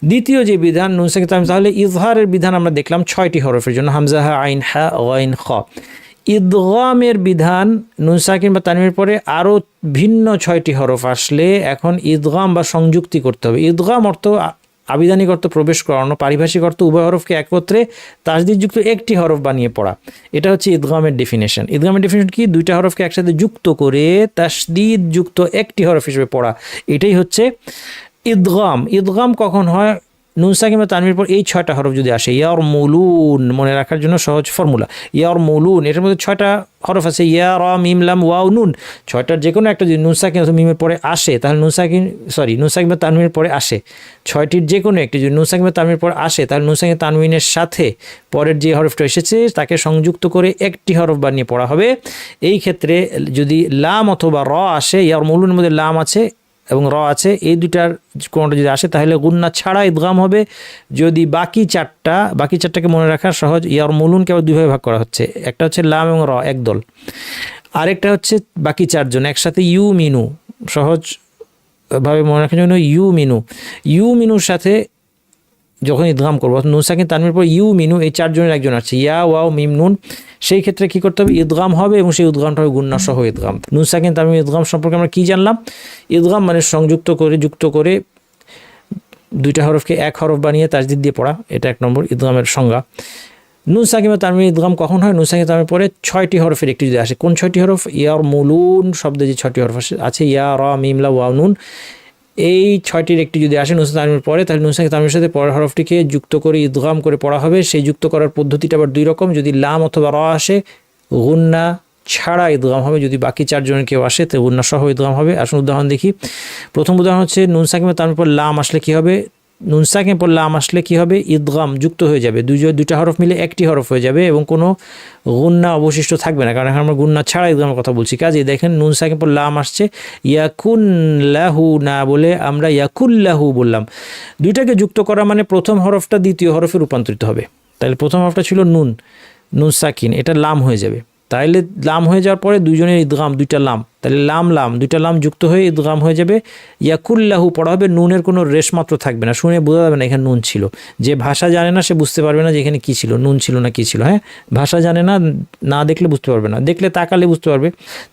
দ্বিতীয় যে বিধান নুন সাকিন, তাহলে ইজহারের বিধান আমরা দেখলাম 6টি হরফের জন্য, হামজা হা আইন হা গাইন খ। ইদগামের বিধান নুন সাকিন বা তানউইনের পরে আরও ভিন্ন 6টি হরফ আসলে এখন ইদগাম বা সংযুক্তি করতে হবে। ইদগাম অর্থ আবিধানিক অর্থ প্রবেশ করানো, পারিভাষিক অর্থ উভয় হরফকে একত্রে তাসদিদযুক্ত একটি হরফ বানিয়ে পড়া, এটা হচ্ছে ইদগামের ডেফিনেশন। ইদগামের ডেফিনেশন কি? দুইটা হরফকে একসাথে যুক্ত করে তাসদিদযুক্ত একটি হরফ হিসেবে পড়া, এটাই হচ্ছে ইদগাম। ইদগাম কখন হয়? নুন সাকিন বা তানউইনের পর এই 6টা হরফ যদি আসে, ইয়ারমুলুন, মনে রাখার জন্য সহজ ফর্মুলা, ইয়ারমুলুন, এটার মধ্যে 6টা হরফ আছে, ইয়া রা মিম লাম ওয়াও নুন, 6টার যে কোনো একটা যদি নুন সাকিন অথবা মিমের পরে আসে, তাহলে নুন সাকিন বা তানউইনের পরে আসে, 6টির যে কোনো একটি যদি নুন সাকিন বা তানউইনের পরে আসে, তাহলে নুন সাকিন তানউইনের সাথে পরের যে হরফটা এসেছে তাকে সংযুক্ত করে একটি হরফ বানিয়ে পড়া হবে। এই ক্ষেত্রে যদি লাম অথবা র আসে, ইয়ারমুলুনের মধ্যে লাম আছে এবং র আছে, এই দুইটার কোনটা যদি আসে তাহলে গুন্না ছাড়া ইদগাম হবে। যদি বাকি চারটাকে মনে রাখা সহজ, ইয়ারমুলুনকে আবার দুইভাবে ভাগ করা হচ্ছে, একটা হচ্ছে লাম এবং র একদল, আরেকটা হচ্ছে বাকি চারজন একসাথে ইউ মিনু, সহজভাবে মনে রাখার জন্য ইউ মিনুর সাথে যখন ইদগাম করবো, নুন সাকিন তানউইনের পর ইউ মিনু, এই চারজনের একজন আছে, ইয়া ওয়াও মিম নুন, সেই ক্ষেত্রে কি করতে হবে? ইদগাম হবে, এবং সেই উদ্গামটা হবে গুন্না সহ ইদগাম। নুন সাকিন তানউইন ইদগাম সম্পর্কে আমরা কি জানলাম? ইদগাম মানে যুক্ত করে দুইটা হরফকে এক হরফ বানিয়ে তাসদিদ দিয়ে পড়া, এটা 1 নম্বর ইদগামের সংজ্ঞা। নুন সাকিন বা তানউইন ইদগাম কখন হয়? নুন সাকিন তানউইনের পরে 6টি হরফের একটি যদি আসে। কোন 6টি হরফ? ইয়ারমুলুন শব্দে যে 6টি হরফ আছে, ইয়া রা মিম লাম ওয়াও নুন, এই 6টির একটি যদি আসে নুন সাকিন তানউইনের পরে, তাহলে নুন সাকিন তানউইনের সাথে পরের হরফটিকে যুক্ত করে ইদগাম করে পড়া হবে। সেই যুক্ত করার পদ্ধতিটা আবার 2 রকম, যদি লাম অথবা র আসে গুন্না ছাড়া ইদগাম হবে, যদি বাকি চারজনের কেউ আসে তো গুন্না সহ ইদগাম হবে। আসুন উদাহরণ দেখি। প্রথম উদাহরণ হচ্ছে নুন সাকিন তানউইনের পর লাম আসলে কি হবে? নুন সাকিন পর লাম আসলে কি হবে? ইদগাম যুক্ত হয়ে যাবে, দুইটা হরফ মিলে একটি হরফ হয়ে যাবে এবং কোনো গুন্না অবশিষ্ট থাকবে না, কারণ এখন আমরা গুন্না ছাড়া ইদগামের কথা বলছি। কাজে দেখেন নুন সাকিন পর লাম আসছে, ইয়াকুন লাহু না বলে আমরা ইয়াকুল্লাহু বললাম। দুইটাকে যুক্ত করা মানে প্রথম হরফটা দ্বিতীয় হরফে রূপান্তরিত হবে। তাহলে প্রথম হরফটা ছিল নুন সাকিন, এটা লাম হয়ে যাবে। তাহলে লাম হয়ে যাওয়ার পরে দুইজনের ইদগাম, দুইটা লাম, তাহলে দুইটা লাম যুক্ত হয়ে ইদগাম হয়ে যাবে। ইয়াকুল্লাহু পড়া হবে, নুনের কোনো রেশ মাত্র থাকবে না, শুনে বোঝা যাবে না এখানে নুন ছিল। যে ভাষা জানে না সে বুঝতে পারবে না যে এখানে কী ছিল, নুন ছিল না কী ছিল। হ্যাঁ, ভাষা জানে না, না দেখলে বুঝতে পারবে না, দেখলে তাকালে বুঝতে পারবে।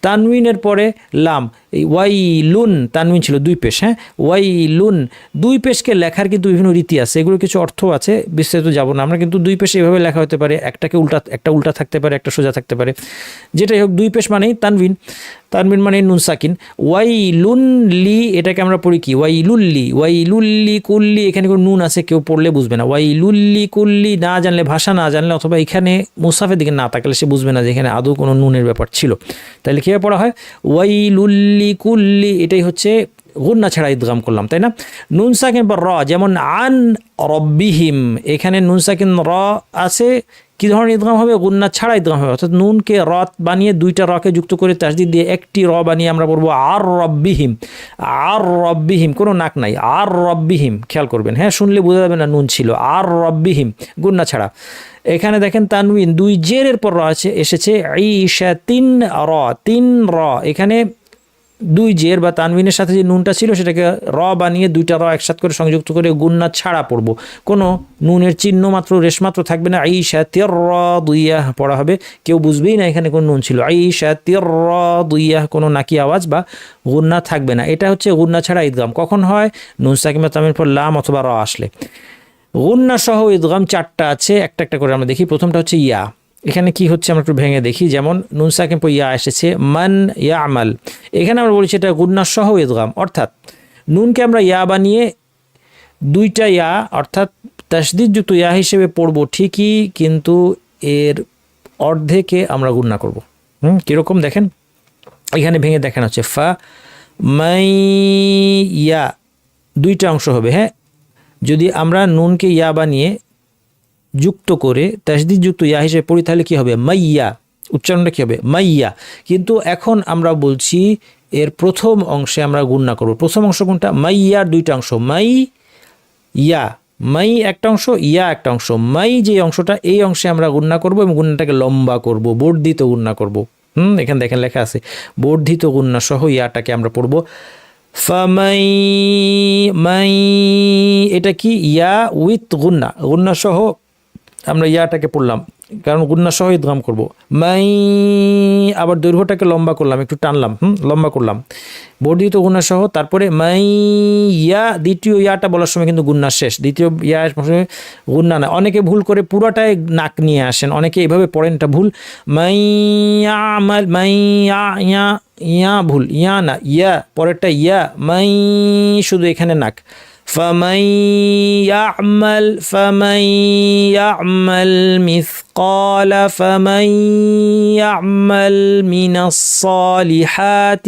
তানউইনের পরে লাম, এই ওয়াইলুন, তানউইন ছিল 2 পেশ। হ্যাঁ, ওয়াইলুন 2 পেশকে লেখার কিন্তু বিভিন্ন রীতি আছে, এগুলো কিছু অর্থ আছে, বিস্তারিত যাব না আমরা। কিন্তু 2 পেশ এভাবে লেখা হতে পারে, একটা উল্টা থাকতে পারে, একটা সোজা থাকতে পারে, যেটাই হোক 2 পেশ মানেই তানউইন মানে নুন সাকিন। ওয়াইলুন লি, এটাকে আমরা পড়ি কি? ওয়াইলুল্লি কুল্লি, এখানে কোনো নুন আছে, কেউ পড়লে বুঝবে না। ওয়াইলুল্লি কুল্লি, না জানলে, ভাষা না জানলে অথবা এখানে মুসাফের দিকে না তাকালে সে বুঝবে না যে এখানে আদৌ কোনো নুনের ব্যাপার ছিল। তাহলে কীভাবে পড়া হয়? ওয়াইলুল্লি কুল্লি, এটাই হচ্ছে গুন্না ছাড়া ইদগাম করলাম, তাই না? নুন সাকিন পর র, যেমন আন রব্বিহিম, এখানে নুন সাকিন র আছে, কি ধরনের ইদগাম হবে? গুন্না ছাড়া ইদগাম হবে, অর্থাৎ নুনকে র বানিয়ে দুইটা রকে যুক্ত করে তাসদিদ দিয়ে একটি র বানিয়ে আমরা পড়বো আর রব্বিহিম। আর রব্বিহিম, কোনো নাক নাই, আর রব্বিহিম, খেয়াল করবেন, হ্যাঁ, শুনলে বোঝা যাবে না নুন ছিল, আর রব্বিহিম গুন্না ছাড়া। এখানে দেখেন তানউইন দুই জেরের পর র আছে, এসেছে ঈশা তিন র, তিন র, এখানে দুই জের বা তানউইনের সাথে যে নুনটা ছিল সেটাকে র বানিয়ে দুইটা র একসাথে করে সংযুক্ত করে গুন্না ছাড়া পড়ব, কোনো নুনের চিহ্ন মাত্র রেশ মাত্র থাকবে না। ঈশা তির র দুইয়া পড়া হবে, কেউ বুঝবেই না এখানে কোনো নুন ছিল। ঈশা তির র দুইয়া, কোনো নাকি আওয়াজ বা গুন্না থাকবে না। এটা হচ্ছে গুন্না ছাড়া ইদগাম। কখন হয়? নুন সাকিমা তামির পর লাম অথবা র আসলে। গুন্না সহ ইদগাম চারটা আছে, একটা একটা করে আমরা দেখি। প্রথমটা হচ্ছে ইয়া। এখানে কি হচ্ছে আমরা একটু ভেঙে দেখি। যেমন নুন সাকিন পর ইয়া এসেছে মান ইয়ামাল, এখানে আমরা বলছি এটা গুন্না সহ ইদগাম, অর্থাৎ নুনকে আমরা ইয়া বানিয়ে দুইটা ইয়া অর্থাৎ তাসদিদ যুক্ত ইয়া হিসেবে পড়ব ঠিকই, কিন্তু এর অর্ধেকে আমরা গুন্না করব। কিরকম দেখেন, এখানে ভেঙে দেখানো হচ্ছে ফা মাই ইয়া, দুইটা অংশ হবে। হ্যাঁ, যদি আমরা নুনকে ইয়া বানিয়ে যুক্ত করে তাসদিদ যুক্ত ইয়া হিসেবে পড়ি তাহলে কি হবে? মাইয়া, উচ্চারণটা কি হবে? মাইয়া। কিন্তু এখন আমরা বলছি এর প্রথম অংশে আমরা গুন্না করব। প্রথম অংশ কোনটা? মাইয়ার দুইটা অংশ, মাই ইয়া, মাই একটা অংশ, ইয়া একটা অংশ। মাই যে অংশটা, এই অংশে আমরা গুন্না করব এবং গুন্নাটাকে লম্বা করব, বর্ধিত গুন্না করব। এখানে দেখেন লেখা আছে বর্ধিত গুন্না সহ ইয়াটাকে আমরা পড়ব ফামাই মাই। এটা কি? ইয়া উইথ গুন্না, গুন্না সহ আমরা ইয়াটাকে পড়লাম, কারণ গুন্না সহ ইদগাম করব। মাই, আবার দৈর্ঘ্যটাকে লম্বা করলাম, একটু টানলাম, লম্বা করলাম, বর্ধিত গুন্না সহ। তারপরে মাই ইয়া, দ্বিতীয় ইয়াটা বলার সময় কিন্তু গুন্না শেষ, দ্বিতীয় ইয়া গুন্না না। অনেকে ভুল করে পুরোটাই নাক নিয়ে আসেন, অনেকে এইভাবে পড়েন, এটা ভুল। মাই আমাল, মাই ইয়া, ইয়া ভুল, ইয়া না, ইয়া, পরেরটা ইয়া, মাই শুধু এখানে নাক। فمن يعمل مثقال فمن يعمل من الصالحات,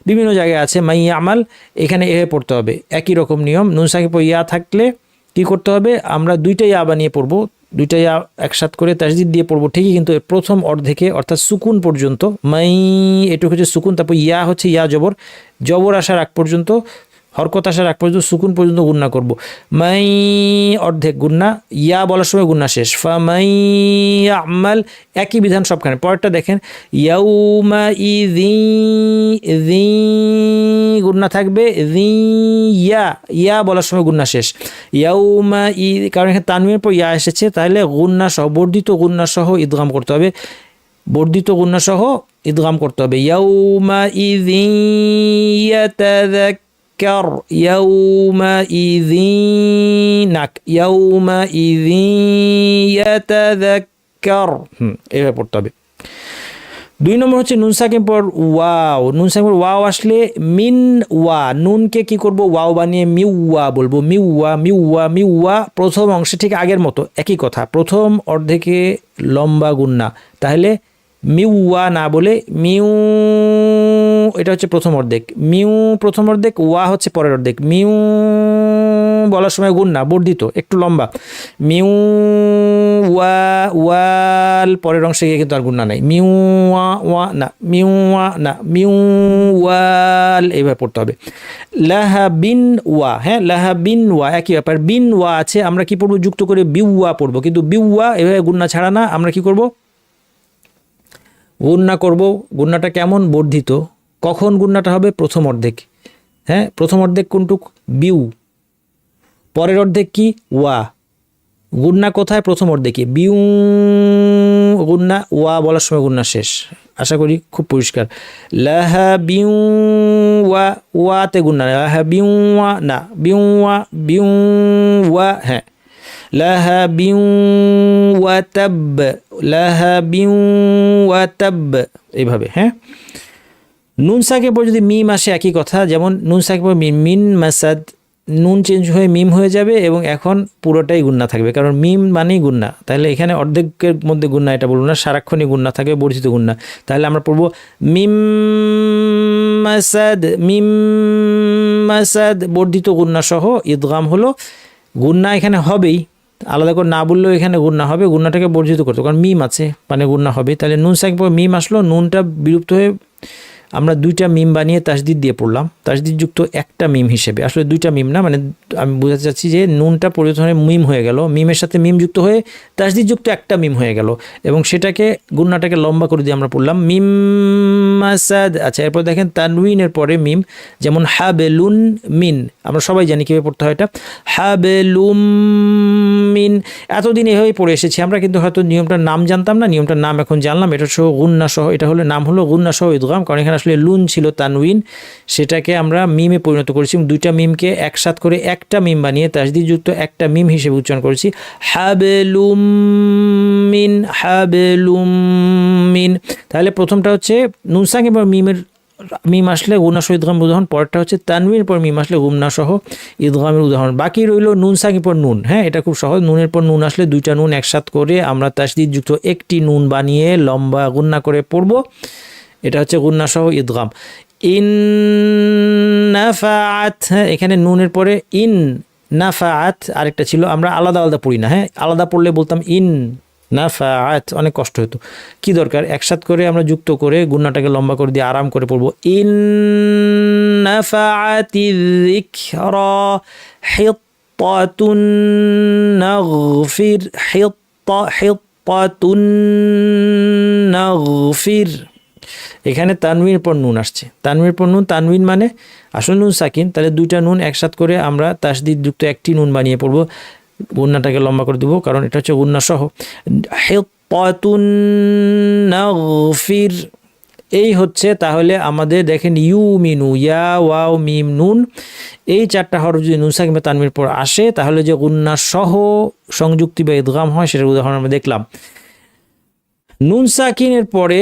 বিভিন্ন জায়গায় আছে মাই ইয়ামাল, এখানে এভাবে পড়তে হবে। একই রকম নিয়ম, নুন সাকিব ইয়া থাকলে কি করতে হবে? আমরা দুইটা ইয়া বানিয়ে পড়বো, দুইটা ইয়া একসাথ করে তাসদিদ দিয়ে পড়বো ঠিকই, কিন্তু প্রথম অর্ধেকে অর্থাৎ সুকুন পর্যন্ত, মাই এটুকু হচ্ছে সুকুন, তারপর ইয়া হচ্ছে ইয়া জবর, জবর আসার আগ পর্যন্ত, হরকত আসার আগ পর্যন্ত সুকুন পর্যন্ত গুন্না করব। মাই অর্ধেক গুন্না, ইয়া বলার সময় গুন্না শেষ। ফামাই ইয়ামাল, একই বিধান সবখানে। পরেরটা দেখেন ইয়াউমা ইযি, গুন্না থাকবে, ইয়া, ইয়া বলার সময় গুন্না শেষ। ইয়াউমা ই, কারণ এখানে তানওয়িনের পর ইয়া এসেছে, তাহলে গুন্না সহ, বর্ধিত গুন্না সহ ইদগাম করতে হবে, বর্ধিত গুন্না সহ ইদগাম করতে হবে। ইয়াউমা ইযি ইয়াতাযাক্কার, يومئذ নাক, يومئذ يتذكر, এভাবে পড়তে হবে। 2 নম্বর হচ্ছে নুন সাকিন পর ওয়াও। নুন সাকিন পর ওয়াও আসলে মিন ওয়া, নুনকে কি করব? ওয়াও বানিয়ে মিউয়া বলবো, মিউয়া মিউয়া মিউয়া। প্রথম অংশে ঠিক আগের মতো একই কথা, প্রথম অর্ধেকে লম্বা গুন্না, তাহলে মিউয়া না বলে মিউ, এটা হচ্ছে প্রথম অর্ধেক, মিউ প্রথম অর্ধেক, ওয়া হচ্ছে পরের অর্ধেক। মিউ বলার সময় গুন্না, বর্ধিত, একটু লম্বা, মিউ ওয়া, ওয়াল পরের অংশে গিয়ে কিন্তু আর গুন্না নাই, মিউ ওয়া, ওয়া না, মিউ ওয়া না, মিউ ওয়াল, এইভাবে পড়তে হবে। লাহা বিন ওয়া, হ্যাঁ, লাহা বিন ওয়া, একই ব্যাপার। বিন ওয়া আছে, আমরা কি পড়বো? যুক্ত করে বিউয়া পড়বো, কিন্তু বিউয়া এভাবে গুন্না ছাড়া না, আমরা কি করব? গুন্না করব। গুন্নাটা কেমন? বর্ধিত। কখন গুন্নাটা হবে? প্রথম অর্ধেক। হ্যাঁ, প্রথম অর্ধেক কোনটুক? বিউ। পরের অর্ধেক কি? ওয়া। গুন্না কোথায়? প্রথম অর্ধেকে, বিউ গুন্না, ওয়া বলার সময় গুন্না শেষ। আশা করি খুব পরিষ্কার। লাহা বিউ ওয়া, ওয়াতে গুন্না, লাহা বিউ ওয়া না, বিউ ওয়া, বিউ ওয়া, হ্যাঁ, লাহা বিউ ওয়া তাব, লাহা বিউ ওয়া তাব, এইভাবে। হ্যাঁ, নুন সাকিব পর যদি মিম আসে একই কথা, যেমন নুন সাকিব মিন, মিন মাসাদ, নুন চেঞ্জ হয়ে মিম হয়ে যাবে এবং এখন পুরোটাই গুন্না থাকবে, কারণ মিম মানেই গুন্না। তাহলে এখানে অর্ধেকের মধ্যে গুন্না এটা বলবো না, সারাক্ষণই গুন্না থাকবে, বর্ধিত গুন্না। তাহলে আমরা পড়বো মিম মাসাদ, মিম মাসাদ, বর্ধিত গুন্না সহ ইদগাম হলো। গুন্না এখানে হবেই, আলাদা করে না বললেও এখানে গুন্না হবে, গুন্নাটাকে বর্জিত করতে, কারণ মিম আছে মানে গুন্না হবে। তাহলে নুন সাকিন পর মিম আসলো, নুনটা বিলুপ্ত হয়ে আমরা দুইটা মিম বানিয়ে তাসদিদ দিয়ে পড়লাম, তাসদিদ যুক্ত একটা মিম হিসেবে। আসলে দুইটা মিম না, মানে আমি বোঝাতে চাচ্ছি যে নুনটা পরিবর্তন হয়ে মিম হয়ে গেল, মিমের সাথে মিম যুক্ত হয়ে তাসদিদ যুক্ত একটা মিম হয়ে গেল, এবং সেটাকে গুন্নাটাকে লম্বা করে দিয়ে আমরা পড়লাম মিম মাসাদ। আচ্ছা, এরপর দেখেন তানউইনের পরে মিম, যেমন হাবেলুন মিন, আমরা সবাই জানি কীভাবে পড়তে হয় এটা, হাবেলুম মিন। এতদিন এভাবেই পড়ে এসেছি আমরা, কিন্তু হয়তো নিয়মটার নাম জানতাম না, নিয়মটার নাম এখন জানলাম। এটা সহ গুন্না সহ, এটা হলো নাম হলো গুন্না সহ ইদগাম, কারণ এখানে আসলে লুন ছিল তানউইন, সেটাকে আমরা মিমে পরিণত করেছি, দুইটা মিমকে একসাথ করে একটা মিম বানিয়ে তাসদিদ যুক্ত একটা মিম হিসেবে উচ্চারণ করেছি, হাবেলুম মিন, হাবেলুম মিন। তাহলে প্রথমটা হচ্ছে নুন সাকিন পর মিমের মিম আসলে গুন্না সহ ইদগামের উদাহরণ, পরেরটা হচ্ছে তানউইনের পর মিম আসলে গুন্না সহ ইদগামের উদাহরণ। বাকি রইল নুন সাকিন পর নুন। হ্যাঁ, এটা খুব সহজ, নুনের পর নুন আসলে দুইটা নুন একসাথ করে আমরা তাসদিদ যুক্ত একটি নুন বানিয়ে লম্বা গুন্না করে পড়ব, এটা হচ্ছে গুন্না সহ ইদগাম। ইন নাফাআত, হ্যাঁ এখানে নুনের পরে ইন নাফাআত আরেকটা ছিল, আমরা আলাদা আলাদা পড়ি না। হ্যাঁ, আলাদা পড়লে বলতাম ইন নাফাআত, অনেক কষ্ট হতো। কি দরকার, একসাথ করে আমরা যুক্ত করে গুন্নাটাকে লম্বা করে দিয়ে আরাম করে পড়বো, ইন নাফাআতিয যিকরা হিত্তাতুন নাগফির, হিত্তাতুন নাগফির। এখানে তানউইনের পর নুন আসছে, তানউইনের পর নুন, তানউইন মানে আসলে নুন সাকিন, তাহলে দুইটা নুন একসাথ করে আমরা তাসদিদ যুক্ত একটি নুন বানিয়ে পড়বো, গুন্নাটাকে লম্বা করে দেবো, কারণ এটা হচ্ছে গুন্না সহ। হিত্তাতুন নাগফির, এই হচ্ছে তাহলে আমাদের দেখেন ইউমিনু, ইয়া ওয়াও মিম নুন, এই চারটা হরফ যদি নুন সাকিন বা তানউইনের পর আসে তাহলে যে গুন্না সহ সংযুক্তি বা ইদগাম হয় সেটার উদাহরণ আমরা দেখলাম। নুন সাকিনের পরে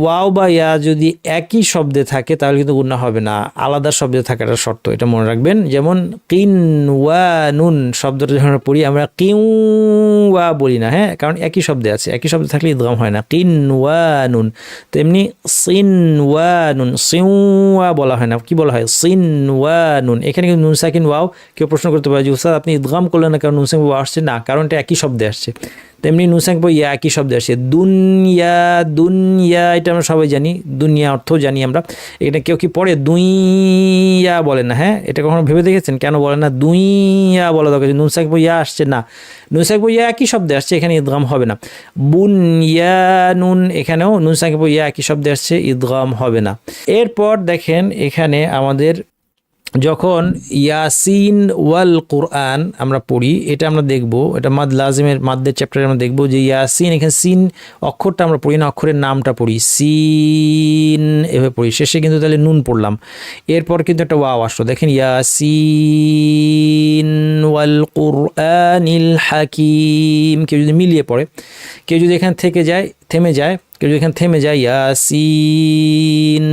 ওয়াও বা ইয়া যদি একই শব্দে থাকে তাহলে কিন্তু গুন্না হবে না, আলাদা শব্দে থাকাটা শর্ত, এটা মনে রাখবেন। যেমন কিন ওয়া নুন শব্দটা যখন আমরা পড়ি আমরা কিউ ওয়া বলি না, হ্যাঁ, কারণ একই শব্দে আছে, একই শব্দে থাকলে ইদগাম হয় না, কিন ওয়া নুন। তেমনি সিন ওয়া নুন, সিউ ওয়া বলা হয় না, কি বলা হয়, সিন ওয়া নুন। এখানে কিন্তু নুন সাকিন ওয়াও, কেউ প্রশ্ন করতে পারে যে উস্তাদ আপনি ইদগাম করলেন না, কারণ নুন সাকিন ওয়া আসছে না, কারণ এটা একই শব্দে আসছে। তেমনি নুন সাকিন পর ইয়া একই শব্দে আসে, দুনিয়া, দুনিয়া এটা আমরা সবাই জানি, দুনিয়া অর্থ জানি আমরা, এটা কেউ কি পড়ে দুইয়া বলে না, হ্যাঁ, এটা কখনো ভেবে দেখেছেন কেন বলে না, দুইয়া বলা দরকার, নুন সাকিন পর ইয়া আসছে না, নুন সাকিন পর ইয়া একই শব্দে আসছে, এখানে ইদগাম হবে না। বুনিয়া নুন, এখানেও নুন সাকিন পর ইয়া একই শব্দে আসছে, ইদগাম হবে না। এরপর দেখেন এখানে আমাদের যখন ইয়াসিন ওয়াল কোরআন আমরা পড়ি, এটা আমরা দেখব, এটা মাদ লাজিমের মাদ্দের চ্যাপ্টারে আমরা দেখব যে ইয়াসিন, এখানে সিন অক্ষরটা আমরা পড়ি না, অক্ষরের নামটা পড়ি, সিন এভাবে পড়ি, শেষে কিন্তু তাহলে নুন পড়লাম, এরপর কিন্তু একটা ওয়াও আসলো, দেখেন ইয়াসিন ওয়াল কোরআনিল হাকিম। কেউ যদি মিলিয়ে পড়ে, কেউ যদি এখানে থেমে যায়, কেউ যদি এখানে থেমে যায় ইয়াসিন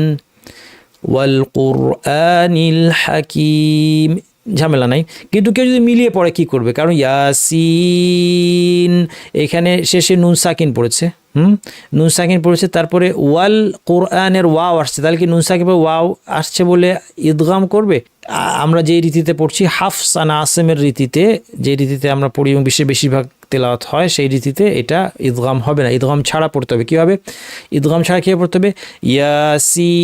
ওয়াল কোরআনিল হাকিম, ঝামেলা নাই। কিন্তু কেউ যদি মিলিয়ে পড়ে কি করবে, কারণ ইয়াসিন এখানে শেষে নুন সাকিন পড়েছে, নুন সাকিন পড়েছে, তারপরে ওয়াল কোরআনের ওয়াও আসছে, তাহলে কি নুন সাকিন ওয়াও আসছে বলে ইদগাম করবে? আমরা যে রীতিতে পড়ছি হাফস আন আসিমের রীতিতে, যে রীতিতে আমরা পড়ি এবং বেশিরভাগ তেলাওয়াত হয় সেই রীতিতে এটা ইদগাম হবে না, ইদগাম ছাড়া পড়তে হবে। কীভাবে ইদগাম ছাড়া কীভাবে পড়তে হবে? ইয়াসিন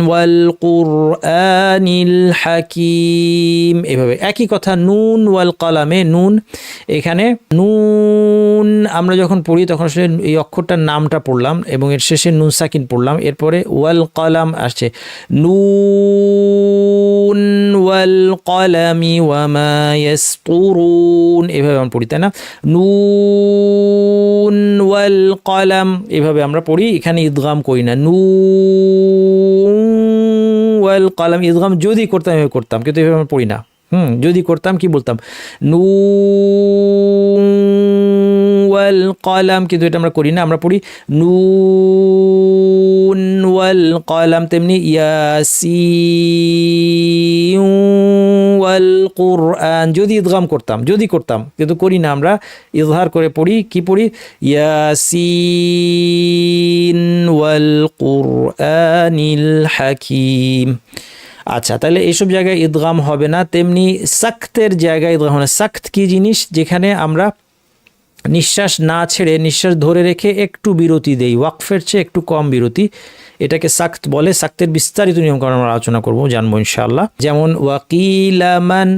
ওয়াল কুরআনিল হাকিম, এভাবে। একই কথা নুন ওয়াল কালামে, নুন, এখানে নুন আমরা যখন পড়ি তখন আসলে এই অক্ষরটার নামটা পড়লাম এবং এর শেষে নুন সাকিন পড়লাম, এরপরে ওয়াল কালাম আসছে, নুন ওয়াল কালামি ওয়া মা ইয়াসতুরুন, এভাবে আমরা পড়ি, তাই না? নুন ওয়াল কালাম এভাবে আমরা পড়ি, এখানে ইদগাম করি না। নুন ওয়াল কালাম ইদগাম যদি করতাম এভাবে করতাম, কিন্তু এভাবে আমরা পড়ি না। যদি করতাম কি বলতাম? নুন ওয়াল কলাম, কিন্তু এটা আমরা করি না, আমরা পড়ি নুন ওয়াল কলাম। তেমনি ইয়াসিন ওয়াল কুরআন, যদি ইদগাম করতাম, যদি করতাম, কিন্তু করি না, আমরা ইজহার করে পড়ি। কি পড়ি? ইয়াসিন ওয়াল কুরআনিল হাকিম। আচ্ছা, তাহলে এইসব জায়গায় ইদগাম হবে না। তেমনি সাক্তের জায়গায় ইদগাম হবে না। সাক্ত কি জিনিস? যেখানে আমরা নিঃশ্বাস না ছেড়ে নিঃশ্বাস ধরে রেখে একটু বিরতি দেই, ওয়াকফের চেয়ে একটু কম বিরতি, এটাকে সাক্ত বলে। সাক্তের বিস্তারিত নিয়মকানুন আমরা আলোচনা করবো, জানবো ইনশাআল্লাহ। যেমন ওয়াকিলামান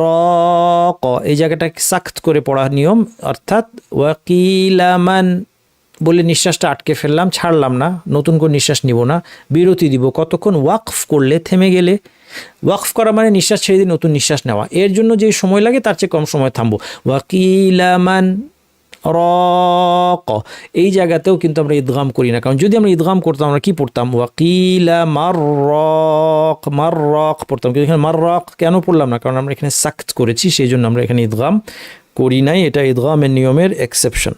রাক, এই জায়গাটাকে সাক্ত করে পড়া নিয়ম, অর্থাৎ ওয়াকিলামান বলে নিঃশ্বাসটা আটকে ফেললাম, ছাড়লাম না, নতুন করে নিঃশ্বাস নিব না, বিরতি দিব। কতক্ষণ? ওয়াকফ করলে, থেমে গেলে। ওয়াকফ করা মানে নিঃশ্বাস ছেড়ে দিয়ে নতুন নিঃশ্বাস নেওয়া। এর জন্য যে সময় লাগে তার চেয়ে কম সময় থামবো। ওয়াকিলামান রাক, এই জায়গাতেও কিন্তু আমরা ইদগাম করি না, কারণ যদি আমরা ইদগাম করতাম আমরা কি পড়তাম? ওয়াকিলা মাররাক, মাররাক পড়তাম, কিন্তু এখানে মাররাক কেন পড়লাম না? কারণ আমরা এখানে সাক্ত করেছি, সেই জন্য আমরা এখানে ইদগাম করি নাই। এটা ইদগামের নিয়মের এক্সেপশন।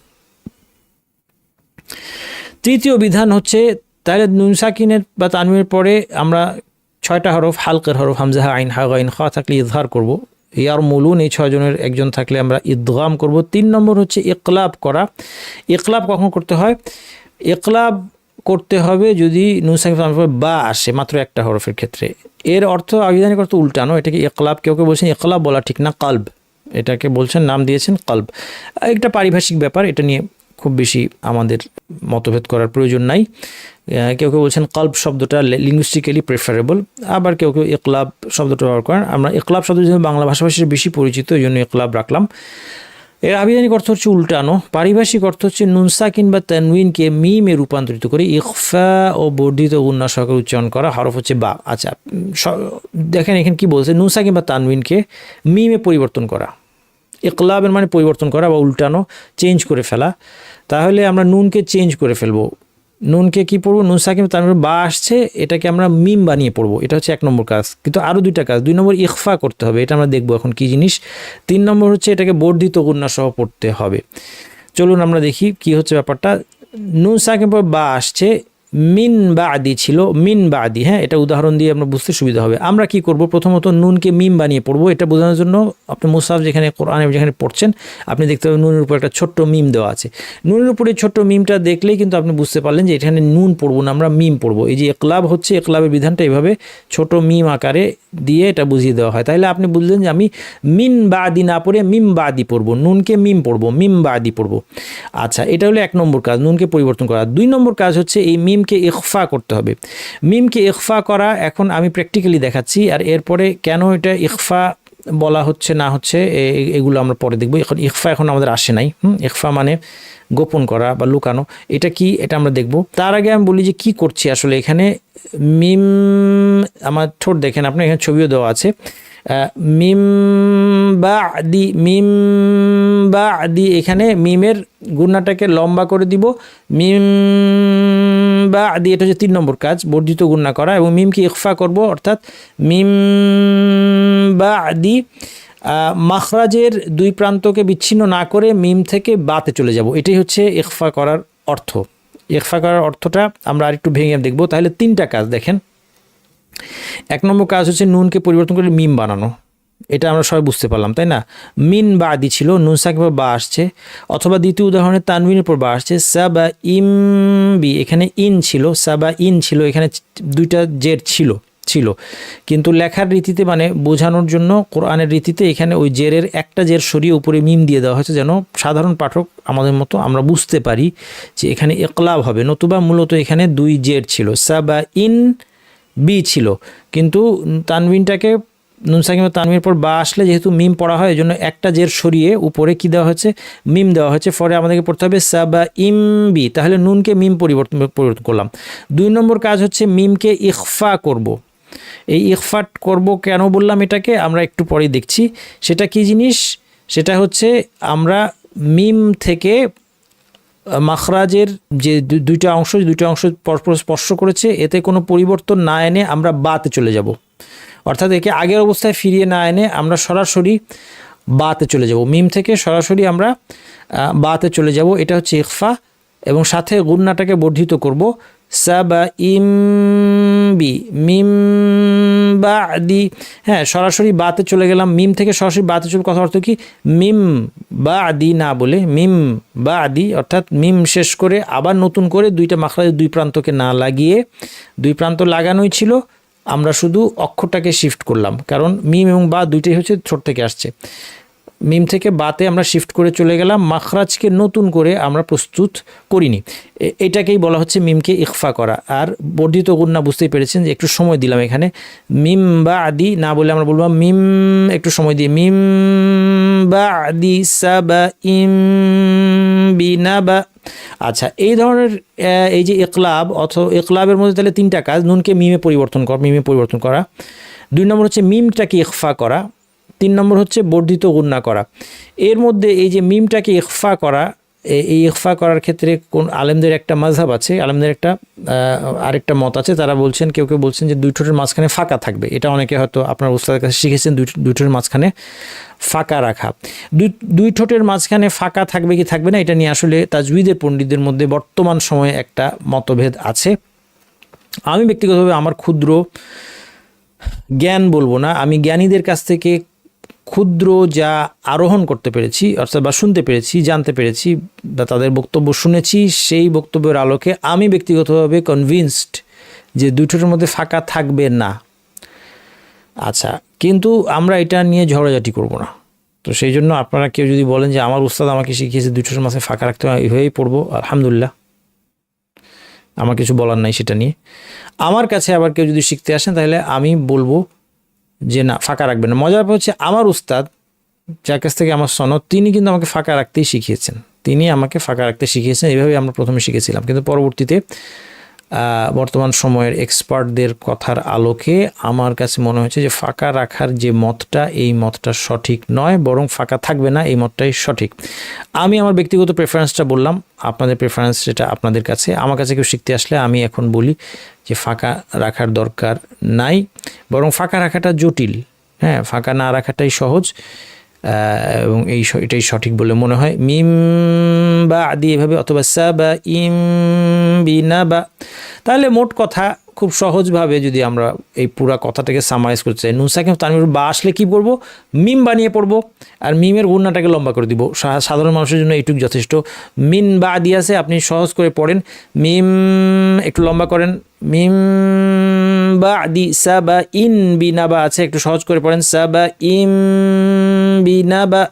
তৃতীয় বিধান হচ্ছে, তাহলে নুন সাকিনের বা তানওয়িনের পরে আমরা 6টা হরফ, হালকের হরফ হামজা, আইন, হা, গাইন, খা থাকলে ইজহার করব। ইয়ার মুলুন, এই 6 জনের একজন থাকলে আমরা ইদগাম করব। 3 নম্বর হচ্ছে ইকলাব করা। ইকলাব কখন করতে হয়? ইকলাব করতে হবে যদি নুন সাকিনের পরে বা আসে, মাত্র একটা হরফের ক্ষেত্রে। এর অর্থ, আবিধানিক অর্থ উল্টানো। এটাকে ইকলাব, কেউ কেউ বলছেন ইকলাব বলা ঠিক না, কলব, এটাকে বলছেন, নাম দিয়েছেন কলব। একটা পারিভাষিক ব্যাপার, এটা নিয়ে খুব বেশি আমাদের মতভেদ করার প্রয়োজন নাই। কেউ কেউ বলছেন কলব শব্দটা লিঙ্গুইস্টিক্যালি প্রেফারেবল, আবার কেউ কেউ ইকলাব শব্দটা ব্যবহার করেন। আমরা ইকলাব শব্দ যেহেতু বাংলা ভাষাভাষীর বেশি পরিচিত, এই জন্য ইকলাব রাখলাম। এর আবিধানিক অর্থ হচ্ছে উল্টানো। পারিভাষিক অর্থ হচ্ছে নুন সাকিন বা তানউইনকে মিমে রূপান্তরিত করে ইখফা ও বর্ধিত গুন্না সহকারে উচ্চারণ করা। হরফ হচ্ছে বা। আচ্ছা, দেখেন এখানে কি বলছে? নুন সাকিন বা তানউইনকে মিমে পরিবর্তন করা। ইকলাবের মানে পরিবর্তন করা বা উল্টানো, চেঞ্জ করে ফেলা। তাহলে আমরা নুনকে চেঞ্জ করে ফেলবো। নুনকে কি পড়বো? নুন সাকিন তানউইন বা আসছে, এটাকে আমরা মিম বানিয়ে পড়বো। এটা হচ্ছে 1 নম্বর কাজ। কিন্তু আরও 2টা কাজ। 2 নম্বর ইখফা করতে হবে, এটা আমরা দেখবো এখন কি জিনিস। 3 নম্বর হচ্ছে এটাকে বর্ধিত গুন্না সহ পড়তে হবে। চলুন আমরা দেখি কি হচ্ছে ব্যাপারটা। নুন সাকিন পর বা আসছে, মিন বাদি ছিল, মিন বাদি। হ্যাঁ, এটা উদাহরণ দিয়ে আমরা বুঝতে সুবিধা হবে। আমরা কি করব? প্রথমত নুনকে মিম বানিয়ে পড়বো। এটা বোঝানোর জন্য আপনি মুসাফ যেখানে, কোরআনে যেখানে পড়ছেন, আপনি দেখতে পাবেন নুনের উপর একটা ছোট্ট মিম দেওয়া আছে। নুনের উপরে ছোট্ট মিমটা দেখলেই কিন্তু আপনি বুঝতে পারলেন যে এখানে নুন পড়বো না, আমরা মিম পড়বো। এই যে ইকলাব হচ্ছে, ইকলাবের বিধানটা এইভাবে ছোট মিম আকারে দিয়ে এটা বুঝিয়ে দেওয়া হয়। তাহলে আপনি বুঝলেন যে আমি মিন বাদি না পড়ে মিম বাদি পড়বো, নুনকে মিম পড়বো, মিম বাদি পড়বো। আচ্ছা, এটা হলো 1 নম্বর কাজ, নুনকে পরিবর্তন করা। 2 নম্বর কাজ হচ্ছে এই মিমকে ইখফা করতে হবে। মিমকে ইখফা করা এখন আমি প্র্যাকটিক্যালি দেখাচ্ছি, আর এরপরে কেন এটা ইখফা বলা হচ্ছে না হচ্ছে এগুলো আমরা পরে দেখব। এখন ইখফা এখন আমাদের আসে নাই। ইখফা মানে গোপন করা বা লুকানো, এটা কি এটা আমরা দেখব। তার আগে আমি বলি যে কি করছি আসলে এখানে। মিম, আমার ঠোঁট দেখেন আপনি, এখানে ছবিও দেওয়া আছে। মিম বাদি, মিম বাদি, এখানে মিমের গুণাটাকে লম্বা করে দিব। মিম বাদি, এটা হচ্ছে 3 নম্বর কাজ, বর্ধিত গুণা করা। এবং মিমকে ইখফা করব, অর্থাৎ মিম বাদি মাখরাজের 2 প্রান্তকে বিচ্ছিন্ন না করে মিম থেকে বাতে চলে যাব। এটাই হচ্ছে ইখফা করার অর্থ। ইখফা করার অর্থটা আমরা আরেকটু ভেঙে দেখব। তাহলে 3টা কাজ দেখেন। 1 নম্বর কাজ হচ্ছে নুনকে পরিবর্তন করে মিম বানানো। এটা আমরা সবাই বুঝতে পারলাম, তাই না? মিন বাদি ছিল, নুন সাকিন পর বা আসছে। অথবা দ্বিতীয় উদাহরণে তানউইনের পর বা আসছে, সাবা ইম বি, এখানে ইন ছিল, সাবা ইন ছিল, এখানে 2টা জের ছিল, কিন্তু লেখার রীতিতে মানে বোঝানোর জন্য কোরআনের রীতিতে এখানে ওই জেরের একটা জের সরিয়ে উপরে মিম দিয়ে দেওয়া হয়েছে, যেন সাধারণ পাঠক আমাদের মতো আমরা বুঝতে পারি যে এখানে ইকলাব হবে। নতুবা মূলত এখানে 2 জের ছিল, সাবা ইন বি ছিল, কিন্তু তানউইনটাকে নুন সাকিন তানউইনের পর বা আসলে যেহেতু মিম পড়া হয়, এই জন্য একটা জের সরিয়ে উপরে কি দেওয়া হয়েছে? মিম দেওয়া হয়েছে। পরে আমাদেরকে পড়তে হবে সাবা ইম বি। তাহলে নুনকে মিম পরিবর্তন করলাম। 2 নম্বর কাজ হচ্ছে মিমকে ইখফা করব। এই ইখফা করব কেন বললাম এটাকে আমরা একটু পরে দেখছি। সেটা কি জিনিস? সেটা হচ্ছে আমরা মিম থেকে মাখরাজের যে 2টা অংশ পরস্পর স্পর্শ করেছে, এতে কোনো পরিবর্তন না এনে আমরা বাতে চলে যাব। অর্থাৎ একে আগের অবস্থায় ফিরিয়ে না এনে আমরা সরাসরি বাতে চলে যাব, মিম থেকে সরাসরি আমরা বাতে চলে যাব, এটা হচ্ছে ইখফা। এবং সাথে গুন্নাটাকে বর্ধিত করব, সাবা ইম বি মিম বাদি। হ্যাঁ, সরাসরি বাতে চলে গেলাম, মিম থেকে সরাসরি বাতে চলে, কথা অর্থ কি, মিম বাদি না বলে মিম বাদি, অর্থাৎ মিম শেষ করে আবার নতুন করে দুইটা মাখরাজের দুই প্রান্তকে না লাগিয়ে, দুই প্রান্ত লাগানোই ছিল, আমরা শুধু অক্ষরটাকে শিফট করলাম, কারণ মিম এবং বা দুইটাই হচ্ছে ছোট থেকে আসছে। মিম থেকে বাতে আমরা শিফট করে চলে গেলাম, মাখরাজকে নতুন করে আমরা প্রস্তুত করিনি। এটাকেই বলা হচ্ছে মিমকে ইখফা করা। আর বর্ধিত গুন্না বুঝতেই পেরেছেন যে একটু সময় দিলাম এখানে, মিম বা আদি না বলে আমরা বলবো মিম, একটু সময় দিয়ে মিম বা আদি সাবা ইম বিনাবা। আচ্ছা, এই ধরনের এই যে ইকলাব অথবা ইকলাবের মধ্যে তাহলে তিনটা কাজ, নুনকে মিমে পরিবর্তন করা, 2 নম্বর হচ্ছে মিমটাকে ইখফা করা, 3 নম্বর হচ্ছে বর্ধিত গুন্না করা। এর মধ্যে এই যে মিমটাকে ইখফা করা, এই ইখফা করার ক্ষেত্রে কোন আলেমদের একটা মাযহাব আছে, আলেমদের একটা আরেকটা মত আছে, তারা বলছেন, কেউ বলছেন যে দুই ঠোঁটের মাঝখানে ফাঁকা থাকবে। এটা অনেকে হয়তো আপনার উস্তাদের কাছে শিখেছেন, দুই ঠোঁটের মাঝখানে ফাঁকা রাখা। দুই ঠোঁটের মাঝখানে ফাঁকা থাকবে কি থাকবে না, এটা নিয়ে আসলে তাজউইদের পণ্ডিতদের মধ্যে বর্তমান সময়ে একটা মতভেদ আছে। আমি ব্যক্তিগতভাবে আমার ক্ষুদ্র জ্ঞান বলবো না, আমি জ্ঞানীদের কাছ থেকে ক্ষুদ্র যা আরোহণ করতে পেরেছি, অর্থাৎ বা শুনতে পেরেছি, জানতে পেরেছি, বা তাদের বক্তব্য শুনেছি, সেই বক্তব্যের আলোকে আমি ব্যক্তিগতভাবে কনভিন্সড যে দুই ঠোঁটের মধ্যে ফাঁকা থাকবে না। আচ্ছা, কিন্তু আমরা এটা নিয়ে ঝগড়াঝাটি করব না। তো সেই জন্য আপনারা কেউ যদি বলেন যে আমার উস্তাদ আমাকে শিখিয়েছে দুই ঠোঁটের মাঝে ফাঁকা রাখতে হয়, হয়েই পড়বো, আলহামদুলিল্লাহ, আমার কিছু বলার নাই সেটা নিয়ে। আমার কাছে আবার কেউ যদি শিখতে আসেন, তাহলে আমি বলবো যে না, ফাঁকা রাখবেন না। মজার হচ্ছে আমার উস্তাদ, যার কাছ থেকে আমার সনদ, তিনি কিন্তু আমাকে ফাঁকা রাখতেই শিখিয়েছেন, এইভাবেই আমরা প্রথমে শিখেছিলাম। কিন্তু পরবর্তীতে বর্তমান সময়ের এক্সপার্টদের কথার আলোকে আমার কাছে মনে হয়েছে যে ফাঁকা রাখার যে মতটা, এই মতটা সঠিক নয়, বরং ফাঁকা থাকবে না, এই মতটাই সঠিক। আমি আমার ব্যক্তিগত প্রেফারেন্সটা বললাম, আপনাদের প্রেফারেন্স সেটা আপনাদের কাছে। আমার কাছে কেউ শিখতে আসলে আমি এখন বলি যে ফাঁকা রাখার দরকার নাই, বরং ফাঁকা রাখাটা জটিল, হ্যাঁ, ফাঁকা না রাখাটাই সহজ, এবং এটাই সঠিক বলে মনে হয়। মিম বা আদি এভাবে, অথবা সা বা ইম বিনা বা। তাহলে মোট কথা খুব সহজভাবে যদি আমরা এই পুরো কথাটাকে সামারাইজ করতে চাই, নুন সাকিন তানবির বা আসলে কী পড়বো, মিম বানিয়ে পড়বো, আর মিমের গুণাটাকে লম্বা করে দিব। সাধারণ মানুষের জন্য এইটুকু যথেষ্ট। মিন বা আদি আছে, আপনি সহজ করে পড়েন, মিম একটু লম্বা করেন, মিম বা আদি সা বা ইন বিনা বা আছে, একটু সহজ করে পড়েন, সা বা ইম বিনা বা।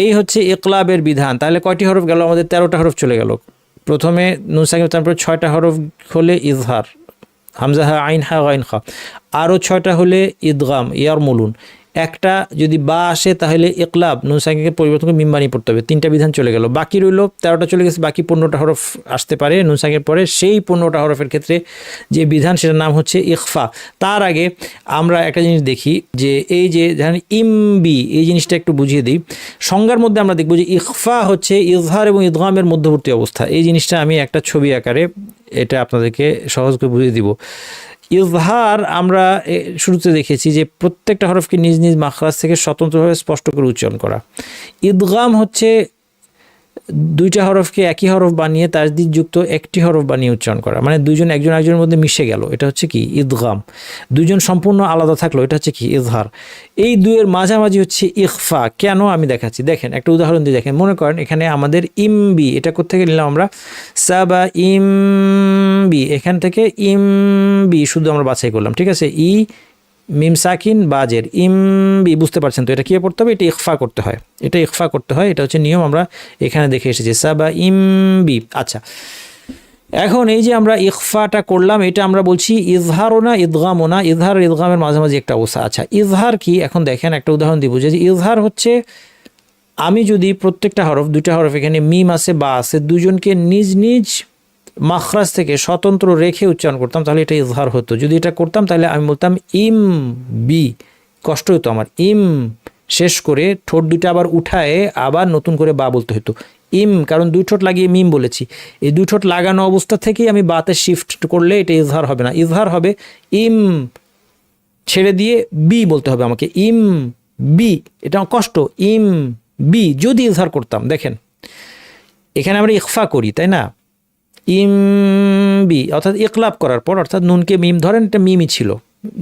এই হচ্ছে ইকলাবের বিধান। তাহলে কয়টি হরফ গেল আমাদের? 13টা হরফ চলে গেল। প্রথমে নুন সাকিন তারপরে 6টা হরফ হলে ইজহার, হামজা হা আইন হা গাইন খা, আরও 6টা হলে ইদগাম ইয়ারমুলুন, একটা যদি বা আসে তাহলে ইকলাব, নুন সাকিনকে পরিবর্তন করে মিম বানিয়ে পড়তে হবে। 3টা বিধান চলে গেল, বাকি রইল 13টা চলে গেছে, বাকি 15টা হরফ আসতে পারে নুন সাকিনের পরে। সেই 15টা হরফের ক্ষেত্রে যে বিধান, সেটার নাম হচ্ছে ইখফা। তার আগে আমরা একটা জিনিস দেখি যে এই যে ধরেন ইমবি, এই জিনিসটা একটু বুঝিয়ে দিই। সংজ্ঞার মধ্যে আমরা দেখব যে ইখফা হচ্ছে ইজহার এবং ইদগামের মধ্যবর্তী অবস্থা। এই জিনিসটা আমি একটা ছবি আকারে এটা আপনাদেরকে সহজ করে বুঝিয়ে দিব। ইজহার আমরা শুরুতে দেখেছি যে প্রত্যেকটা হরফকে নিজ নিজ মাখরাজ থেকে স্বতন্ত্রভাবে স্পষ্ট করে উচ্চারণ করা। ইদগাম হচ্ছে দুইটা হরফকে একই হরফ বানিয়ে তাজদিদযুক্ত একটি হরফ বানিয়ে উচ্চারণ করা, মানে দুইজন একজন একজনের মধ্যে মিশে গেল, এটা হচ্ছে কি ইদগাম। দুইজন সম্পূর্ণ আলাদা থাকলো, এটা হচ্ছে কি ইজহার। এই দুইয়ের মাঝামাঝি হচ্ছে ইখফা। কেন আমি দেখাচ্ছি, দেখেন একটা উদাহরণ দিয়ে দেখেন। মনে করেন এখানে আমাদের ইমবি, এটা কোথেকে নিলাম আমরা, সাবা ইমবি, এখান থেকে ইমবি শুধু আমরা বাছাই করলাম, ঠিক আছে। মিম সাকিন বাজের ইমবি, বুঝতে পারছেন তো এটা কী পড়তে হবে, এটা ইখফা করতে হয়, এটা হচ্ছে নিয়ম, আমরা এখানে দেখে এসেছি সাবা ইমবি। আচ্ছা, এখন এই যে আমরা ইখফাটা করলাম, এটা আমরা বলছি ইজহারও না ইদগামও না, ইজহার ইদগামের মাঝামাঝি একটা অবস্থা। আচ্ছা, ইজহার কি? এখন দেখেন একটা উদাহরণ দিব যে ইজহার হচ্ছে, আমি যদি প্রত্যেকটা হরফ, দুইটা হরফ এখানে মিম আছে বা আছে, দুজনকে নিজ নিজ মাখরাজ থেকে স্বতন্ত্র রেখে উচ্চারণ করতাম, তাহলে এটা ইজহার হতো। যদি এটা করতাম তাহলে আমি বলতাম ইম বি, কষ্ট হতো আমার, ইম শেষ করে ঠোঁট দুইটা আবার উঠায় আবার নতুন করে বা বলতে হতো ইম, কারণ দুই ঠোঁট লাগিয়ে মিম বলেছি। এই দুই ঠোঁট লাগানো অবস্থা থেকেই আমি বাতে শিফট করলে এটা ইজহার হবে না, ইজহার হবে ইম ছেড়ে দিয়ে বি বলতে হবে আমাকে, ইম বি, এটা কষ্ট, ইম বি যদি ইজহার করতাম, দেখেন এখানে আমরা ইখফা করি তাই না, ইম বি অর্থাৎ ইকলাব করার পর, অর্থাৎ নুনকে মিম, ধরেন এটা মিমই ছিল,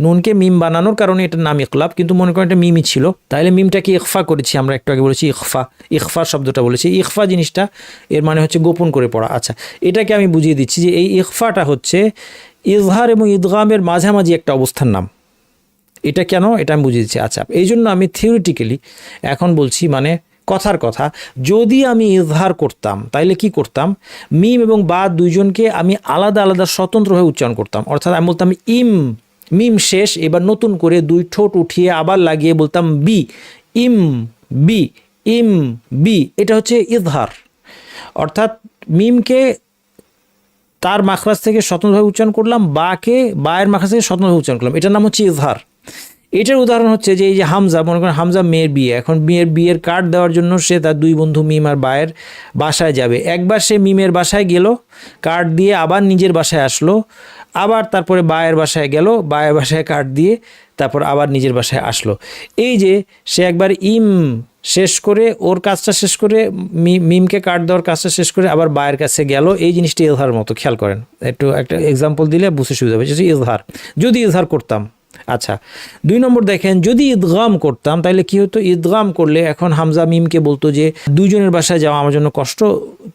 নুনকে মিম বানানোর কারণে এটার নাম ইকলাব, কিন্তু মনে করেন এটা মিমই ছিল, তাহলে মিমটাকে ইখফা করেছি, আমরা একটু আগে বলেছি ইখফা, ইখফা শব্দটা বলেছি, ইখফা জিনিসটা এর মানে হচ্ছে গোপন করে পড়া। আচ্ছা, এটাকে আমি বুঝিয়ে দিচ্ছি যে এই ইখফাটা হচ্ছে ইজহার এবং ইদগামের মাঝামাঝি একটা অবস্থার নাম। এটা কেন, এটা আমি বুঝিয়ে দিচ্ছি। আচ্ছা, এই জন্য আমি থিওরিটিক্যালি এখন বলছি, মানে কথার কথা, যদি আমি ইজহার করতাম তাইলে কি করতাম, মিম এবং বা দুইজনকে আমি আলাদা আলাদা স্বতন্ত্রভাবে উচ্চারণ করতাম। অর্থাৎ আমি বলতাম ইম, মিম শেষ, এবার নতুন করে দুই ঠোঁট উঠিয়ে আবার লাগিয়ে বলতাম বি, ইম বি, ইম বি, এটা হচ্ছে ইজহার। অর্থাৎ মিমকে তার মাখরাজ থেকে স্বতন্ত্রভাবে উচ্চারণ করলাম, বাকে বায়ের মাখরাজ থেকে স্বতন্ত্রভাবে উচ্চারণ করলাম, এটার নাম হচ্ছে ইজহার। এটার উদাহরণ হচ্ছে যে এই যে হামজা, মনে করেন হামজা মেয়ের বিয়ে, এখন বিয়ের কার্ড দেওয়ার জন্য সে তার দুই বন্ধু মিম আর বায়ের বাসায় যাবে। একবার সে মিমের বাসায় গেল, কার্ড দিয়ে আবার নিজের বাসায় আসলো, আবার তারপরে বায়ের বাসায় গেল, বায়ের বাসায় কার্ড দিয়ে তারপর আবার নিজের বাসায় আসলো। এই যে সে একবার ইম শেষ করে ওর কাজটা শেষ করে, মিমকে কার্ড দেওয়ার কাজটা শেষ করে আবার বায়ের কাছে গেল, এই জিনিসটা ইজহার মতো, খেয়াল করেন, একটু একটা এক্সাম্পল দিলে বুঝতে সুবিধা হবে, সেটা ইজহার। যদি ইজহার করতাম, আচ্ছা 2 নম্বর দেখেন, যদি ইদগাম করতাম তাহলে কি হতো, ইদগাম করলে এখন হামজা মিমকে বলতো যে দুইজনের বাসায় যাওয়া আমার জন্য কষ্ট,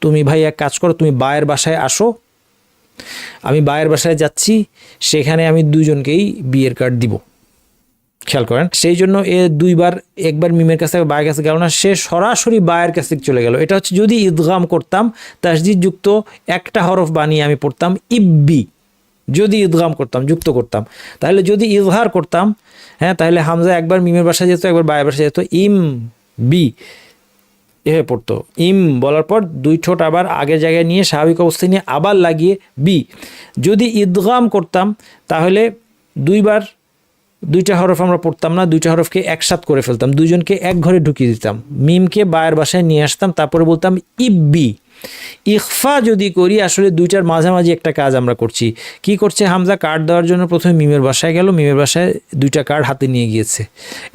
তুমি ভাই এক কাজ করো, তুমি বায়ের বাসায় আসো, আমি বায়ের বাসায় যাচ্ছি, সেখানে আমি দুইজনকেই বিয়ের কার্ড দিব। খেয়াল করেন, সেই জন্য দুইবার, একবার মিমের কাছে বায়ের কাছে গেল না, সে সরাসরি বায়ের কাছে চলে গেল। এটা হচ্ছে যদি ইদগাম করতাম, তাসদিদ যুক্ত একটা হরফ বানিয়ে আমি পড়তাম ইব্বি, যদি ইদগাম করতাম, যুক্ত করতাম। তাহলে যদি ইজহার করতাম, হ্যাঁ, তাহলে হামজা একবার মিমের বাসায় যেত, একবার বায়ের বাসায় যেত, ইম বি এভাবে পড়তো। ইম বলার পর দুই ঠোঁট আবার আগের জায়গায় নিয়ে স্বাভাবিক অবস্থায় নিয়ে আবার লাগিয়ে বি। যদি ইদগাম করতাম তাহলে দুইবার দুইটা হরফ আমরা পড়তাম না, দুইটা হরফকে একসাথ করে ফেলতাম, দুইজনকে এক ঘরে ঢুকিয়ে দিতাম, মিমকে বায়ের বাসায় নিয়ে আসতাম, তারপরে বলতাম ইব্বি। ইখফা যদি করি, আসলে দুইটার মাঝামাঝি একটা কাজ আমরা করছি। কি করছে হামজা, কার্ড দেওয়ার জন্য প্রথমে মিমের বাসায় গেল, মিমের বাসায় দুইটা কার্ড হাতে নিয়ে গিয়েছে,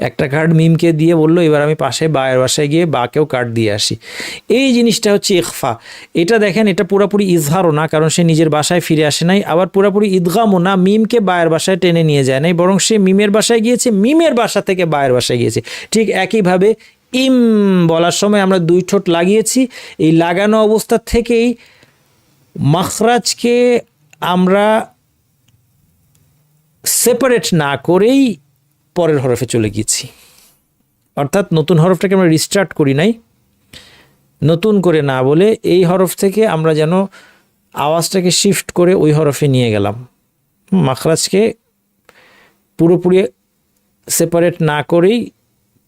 একটা কার্ড মিমকে দিয়ে বলল এবার আমি পাশে বায়ের বাসায় গিয়ে বাকেও কার্ড দিয়ে আসি, এই জিনিসটা হচ্ছে ইখফা। এটা দেখেন, এটা পুরোপুরি ইজহারও না, কারণ সে নিজের বাসায় ফিরে আসে নাই, আবার পুরোপুরি ইদগামও না, মিমকে বায়ের বাসায় টেনে নিয়ে যায় নাই, বরং সে মিমের বাসায় গিয়েছে, মিমের বাসা থেকে বায়ের বাসায় গিয়েছে। ঠিক একইভাবে ইম বলার সময় আমরা দুই ঠোঁট লাগিয়েছি, এই লাগানো অবস্থা থেকেই মাখরাজকে আমরা সেপারেট না করেই পরের হরফে চলে গিয়েছি। অর্থাৎ নতুন হরফটাকে আমরা রিস্টার্ট করি নাই, নতুন করে না বলে এই হরফ থেকে আমরা যেন আওয়াজটাকে শিফট করে ওই হরফে নিয়ে গেলাম, মাখরাজকে পুরোপুরি সেপারেট না করেই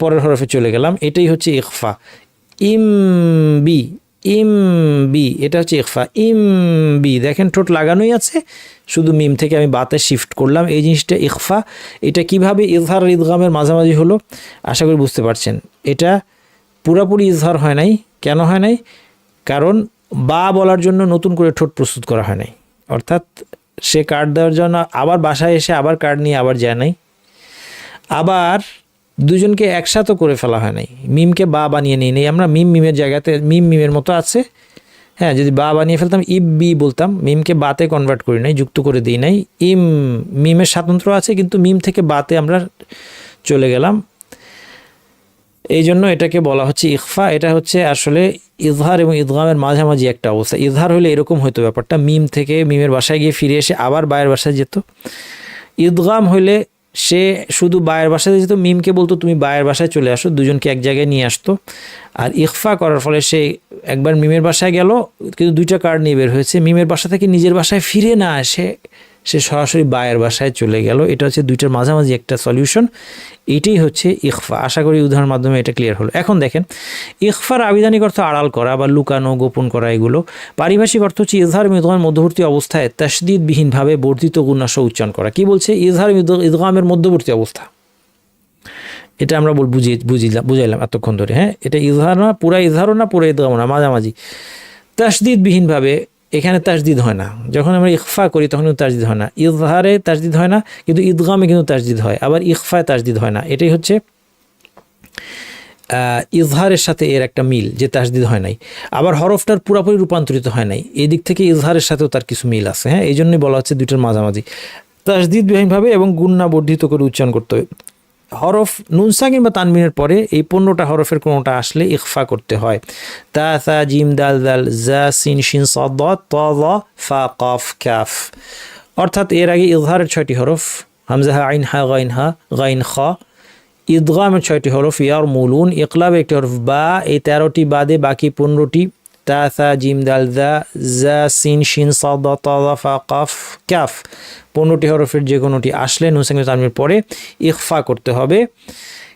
পরের হরফে চলে গেলাম, এটাই হচ্ছে ইখফা। ইম বি, ইম বি, এটা হচ্ছে ইখফা। ইম বি, দেখেন ঠোঁট লাগানোই আছে, শুধু মিম থেকে আমি বাতে শিফট করলাম, এই জিনিসটা ইখফা। এটা কিভাবে ইজহার আর ইদগামের মাঝামাঝি হলো আশা করি বুঝতে পারছেন। এটা পুরোপুরি ইজহার হয় নাই, কেন হয় নাই, কারণ বা বলার জন্য নতুন করে ঠোঁট প্রস্তুত করা হয় নাই, অর্থাৎ সে কার্ড দেওয়ার জন্য আবার বাসায় এসে আবার কার্ড নিয়ে আবার যায় নাই, আবার দুজনকে একসাথে করে ফেলা হয় নাই, মিমকে বা বানিয়ে নিই নেই আমরা, মিমের জায়গাতে মিমের মতো আছে, হ্যাঁ, যদি বা বানিয়ে ফেলতাম ইব্বি বলতাম, মিমকে বাতে কনভার্ট করি নাই, যুক্ত করে দিই নাই। মিমের স্বাতন্ত্র্য আছে, কিন্তু মিম থেকে বাতে আমরা চলে গেলাম, এই জন্য এটাকে বলা হচ্ছে ইখফা। এটা হচ্ছে আসলে ইজহার এবং ইদগামের মাঝামাঝি একটা অবস্থা। ইজহার হলে এরকম হতো ব্যাপারটা, মিম থেকে মিমের বাসায় গিয়ে ফিরে এসে আবার বায়ের বাসায় যেত। ইদগাম হইলে সে শুধু বায়ের বাসায় যেত, মিমকে বলতো তুমি বায়ের বাসায় চলে আসো, দুজনকে এক জায়গায় নিয়ে আসতো। আর ইখফা করার ফলে সে একবার মিমের বাসায় গেল, কিন্তু দুইটা কার্ড নিয়ে বের হয়েছে, মিমের বাসা থেকে নিজের বাসায় ফিরে না আসে, সে সরাসরি বায়ের বাসায় চলে গেল। এটা হচ্ছে দুইটার মাঝামাঝি একটা সলিউশন, এটাই হচ্ছে ইখফা। আশা করি উদাহরণের মাধ্যমে এটা ক্লিয়ার হলো। এখন দেখেন, ইখফার আবিধানিক অর্থ আড়াল করা বা লুকানো, গোপন করা, এগুলো। পারিভাষিক অর্থ হচ্ছে ইজহার এবং ইদগামের মধ্যবর্তী অবস্থায় তাসদিদবিহীনভাবে বর্ধিত গুণা সহ উচ্চারণ করা। কি বলছে, ইজহার ইদগামের মধ্যবর্তী অবস্থা, এটা আমরা বুঝাইলাম এতক্ষণ ধরে। হ্যাঁ, এটা ইজহার না, পুরা ইজহারও না, পুরা ইদগামও না, মাঝামাঝি। তাসদিদবিহীনভাবে, এখানে তাসদিদ হয় না, যখন আমরা ইখফা করি তখন কিন্তু তাসদিদ হয় না। ইজহারে তাসদিদ হয় না, কিন্তু ইদগামে কিন্তু তাসদিদ হয়, আবার ইখফায় তাসদিদ হয় না। এটাই হচ্ছে ইজহারের সাথে এর একটা মিল, যে তাসদিদ হয় নাই, আবার হরফটার পুরোপুরি রূপান্তরিত হয় নাই, এদিক থেকে ইজহারের সাথেও তার কিছু মিল আছে। হ্যাঁ, এই জন্যই বলা হচ্ছে দুইটার মাঝামাঝি তাসদিদ বিহীনভাবে এবং গুন্না বর্ধিত করে উচ্চারণ করতে হবে। হরফ নুন সাকিন বা তানবিনের পরে এই 15টা হরফের কোনোটা আসলে ইখফা করতে হয়। তা, সা, জিম, দাল, দাল, জা, সিন, শিন, সাদ, দাদ, তা, যা, ফা, কাফ, কাফ। অর্থাৎ এর আগে ইজহারের 6টি হরফ, হামজা, হা, আইন, হা, গাইন, হা, গাইন, খা। ইদগামের 6টি হরফ, ইয়ারমুলুন। ইকলাবে একটি হরফ, বা। এই 13টি বাদে বাকি 15টি, তা, সা, জিম, দাল, দা, জা, সিন, শিন, সাদ, দাদ, তা, যা, ফা, কাফ, কাফ। 15টি হরফের যে কোনোটি আসলে নুন সাকিন তানবিনের পরে ইখফা করতে হবে।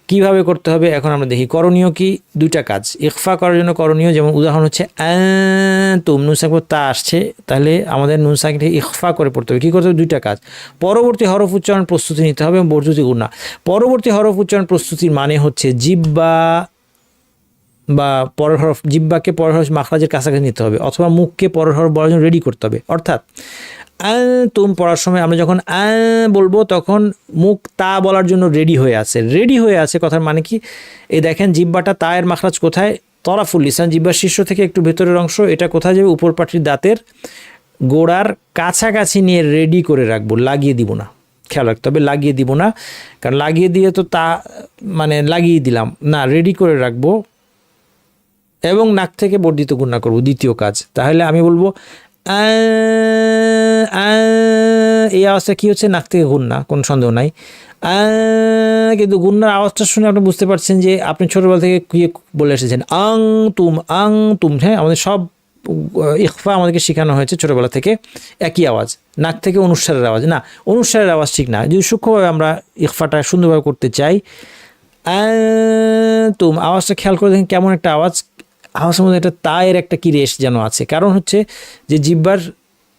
কিভাবে করতে হবে এখন আমরা দেখি। করণীয় কি? দুইটা কাজ ইখফা করার জন্য করণীয়, যেমন উদাহরণ হচ্ছে আনতুম, নুন সাকিন তা আসছে, তাহলে আমাদের নুন সাকিনকে ইখফা করে পড়তে হবে। কী করতে হবে? দুইটা কাজ। পরবর্তী হরফ উচ্চারণ প্রস্তুতি নিতে হবে এবং বর্ধিত গুণা। পরবর্তী হরফ উচ্চারণ প্রস্তুতির মানে হচ্ছে জিব্বা বা পরের হরফ, জিব্বাকে পরের হরফ মাখরাজের কাছাকাছি নিতে হবে, অথবা মুখকে পরের হরফ বলার জন্য রেডি করতে হবে। অর্থাৎ তুম পড়ার সময় আমরা যখন বলবো তখন মুখ তা বলার জন্য রেডি হয়ে আছে। কথার মানে কি? এই দেখেন জিব্বাটা তায়ের মাখরাজ কোথায়? তরাফুল লিসান, জিব্বার শীর্ষ থেকে একটু ভেতরের অংশ, এটা কোথায় যাবে? উপর পাটির দাঁতের গোড়ার কাছাকাছি নিয়ে রেডি করে রাখবো, লাগিয়ে দিব না। খেয়াল রাখতে হবে, লাগিয়ে দিব না, কারণ লাগিয়ে দিয়ে তো তা মানে লাগিয়ে দিলাম না, রেডি করে রাখবো এবং নাক থেকে বর্ধিত গুণা করব, দ্বিতীয় কাজ। তাহলে আমি বলবো এই আওয়াজটা কি হচ্ছে? নাক থেকে গুন্না, কোনো সন্দেহ নাই। কিন্তু গুন্নার আওয়াজটা শুনে আপনি বুঝতে পারছেন যে আপনি ছোটবেলা থেকে কি বলে এসেছেন, আং তুম। হ্যাঁ, আমাদের সব ইখফা আমাদেরকে শেখানো হয়েছে ছোটবেলা থেকে একই আওয়াজ, নাক থেকে অনুস্বারের আওয়াজ না, অনুস্বারের আওয়াজ ঠিক না। যদি সূক্ষ্মভাবে আমরা ইখফাটা সুন্দরভাবে করতে চাই, তুম আওয়াজটা খেয়াল করে দেখেন কেমন একটা আওয়াজের মধ্যে একটা তায়ের একটা কি রেশ যেন আছে। কারণ হচ্ছে যে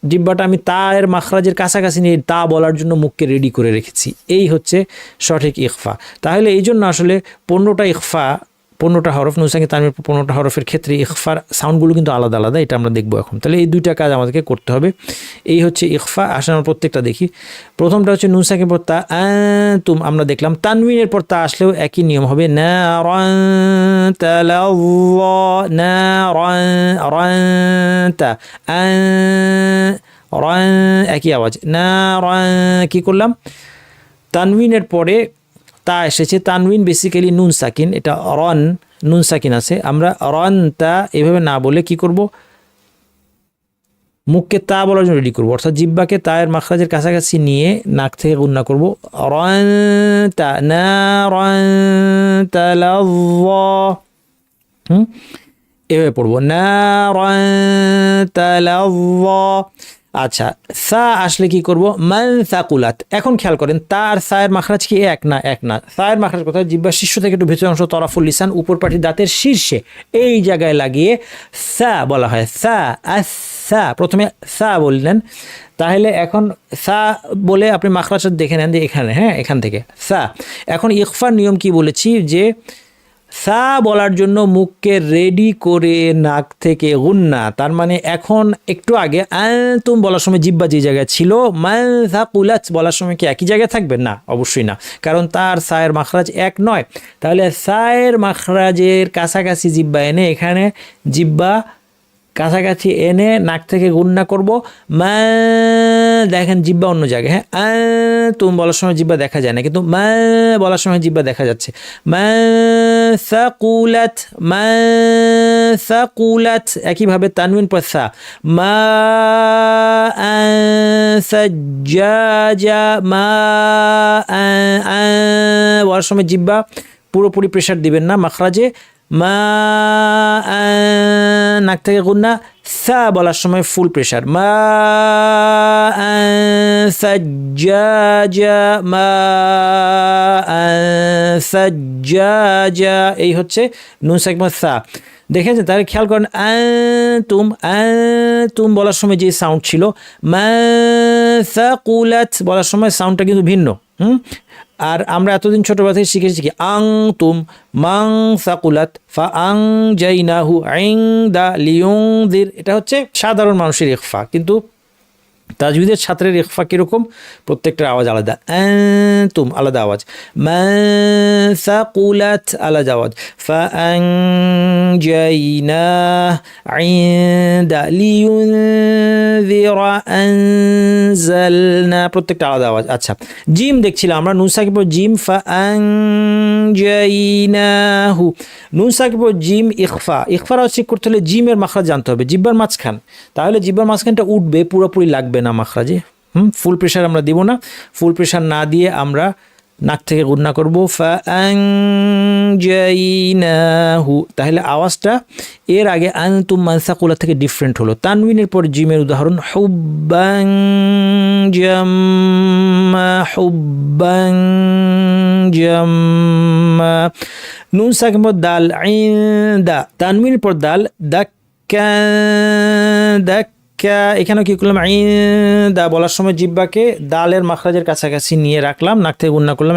জিব্বাটা আমি তায়ের মাখরাজের কাছাকাছি নিয়ে তা বলার জন্য মুখকে রেডি করে রেখেছি। এই হচ্ছে সঠিক ইখফা। তাহলে এই জন্য আসলে 15টা ইখফা, 15টা হরফ, নুন সাকিন তানবির 15টা হরফের ক্ষেত্রে ইখফার সাউন্ডগুলো কিন্তু আলাদা আলাদা, এটা আমরা দেখবো এখন। তাহলে এই দুইটা কাজ আমাদেরকে করতে হবে। এই হচ্ছে ইখফা। আসলে আমরা প্রত্যেকটা দেখি। প্রথমটা হচ্ছে নুন সাকিন পর তা, তুম আমরা দেখলাম। তানবিনের পর তা আসলেও একই নিয়ম হবে, একই আওয়াজ না। কি করলাম? তানবিনের পরে তা এসেছে, তানবিন বেসিক্যালি নুন সাকিন, এটা রন নুন সাকিন আছে। আমরা রন তা এভাবে না বলে কি করব? মুখকে তা বলার জন্য রেডি করবো, অর্থাৎ জিব্বাকে তায়ের মাখরাজের কাছাকাছি নিয়ে নাক থেকে গুন্না করবো। রন তা না, রন তা এভাবে পড়বো, না রন তা। আচ্ছা, সা আসলে কি করব? মান সাকুলাত। এখন খেয়াল করেন তার সায়ের মাখরাজ কি এক না? সায়ের মাখরাজ কোথায়? জিহ্বার শীর্ষ থেকে একটু ভেতরের অংশ, তরাফুল লিসান, উপর পাটি দাঁতের শীর্ষে, এই জায়গায় লাগিয়ে সা বলা হয়। সা প্রথমে সা বললেন, তাহলে এখন সা বলে আপনি মাখরাজটা দেখে নেন যে এখানে, হ্যাঁ এখান থেকে সা। এখন ইখফার নিয়ম কি বলেছি? যে সা বলার জন্য মুখকে রেডি করে নাক থেকে গুন্না। তার মানে এখন একটু আগে তুম বলার সময় জিব্বা যে জায়গায় ছিল, মানসাকুলাত বলার সময় কি একই জায়গায় থাকবে? না, অবশ্যই না, কারণ তার সায়ের মাখরাজ এক নয়। তাহলে সায়ের মাখরাজের কাছাকাছি জিব্বা এনে, এখানে জিব্বা কাছাকাছি এনে নাক থেকে গুন্না করব। মা, দেখেন জিব্বা অন্য জায়গায়। হ্যাঁ, তুম বলার সময় জিব্বা দেখা যায় না, কিন্তু মা বলার সময় জিব্বা দেখা যাচ্ছে। মাসাকুলাত একইভাবে তানবিন পর সা, মা সাজ্জাজা, মা বলার সময় জিব্বা পুরোপুরি প্রেশার দিবেন না মাখরাজে। মা নাক থেকে গুন্না। সা বলার সময় ফুল প্রেশার, মা সাজ্জাজা, মা সাজ্জাজা। এই হচ্ছে নুন সাকিন সা। দেখেছেন? তাহলে খেয়াল করেন, তুম বলার সময় যে সাউন্ড ছিল, মাসাকুলাত বলার সময় সাউন্ডটা কিন্তু ভিন্ন। আর আমরা এতদিন ছোটবেলা থেকে শিখেছি কি? আং তুম, মাং সাকুলাত, ফা আং জাইনাহু, আইং দা লিউং দির। এটা হচ্ছে সাধারণ মানুষের ইখফা, কিন্তু তাজউদের ছাত্রের ইখফা কিরকম, প্রত্যেকটার আওয়াজ আলাদা। তুম আলাদা আওয়াজ, সাকুলাত আলাদা আওয়াজ, ফাআনজাইনাহ ইনদা লিয়ুনযিরা আনজালনা, প্রত্যেকটা আলাদা আওয়াজ। আচ্ছা, জিম দেখছিলাম আমরা, নুন সাকিব জিম, ফাআনজাইনাহু, নুন সাকিব জিম ইখফা। ইখফার আওয়াজ ঠিক করতে হলে জিমের মাখরাজ জানতে হবে, জিব্বার মাঝখান, তাহলে জিব্বার মাঝখানটা উঠবে, পুরোপুরি লাগবে না মাখরাজে। ফুল প্রেশার আমরা দিব না, ফুল প্রেশার না দিয়ে আমরা নাক থেকে গুন্না করব, ফাআনজাইনাহু, তাহলে আওয়াজটা এর আগে আনতুম মানসাকুলা থেকে ডিফারেন্ট হলো। তানউইনের পর জিমের উদাহরণ, হুব্বান জাম্মা, হুব্বান জাম্মা। নুন সাকিব দাল, ইনদা, তানউইনের পর দাল, দাক্কা, এখানেও কি করলাম, দা বলার সময় জিব্বাকে দালের মাখরাজের কাছাকাছি নিয়ে রাখলাম, নাক থেকে গুন্না করলাম।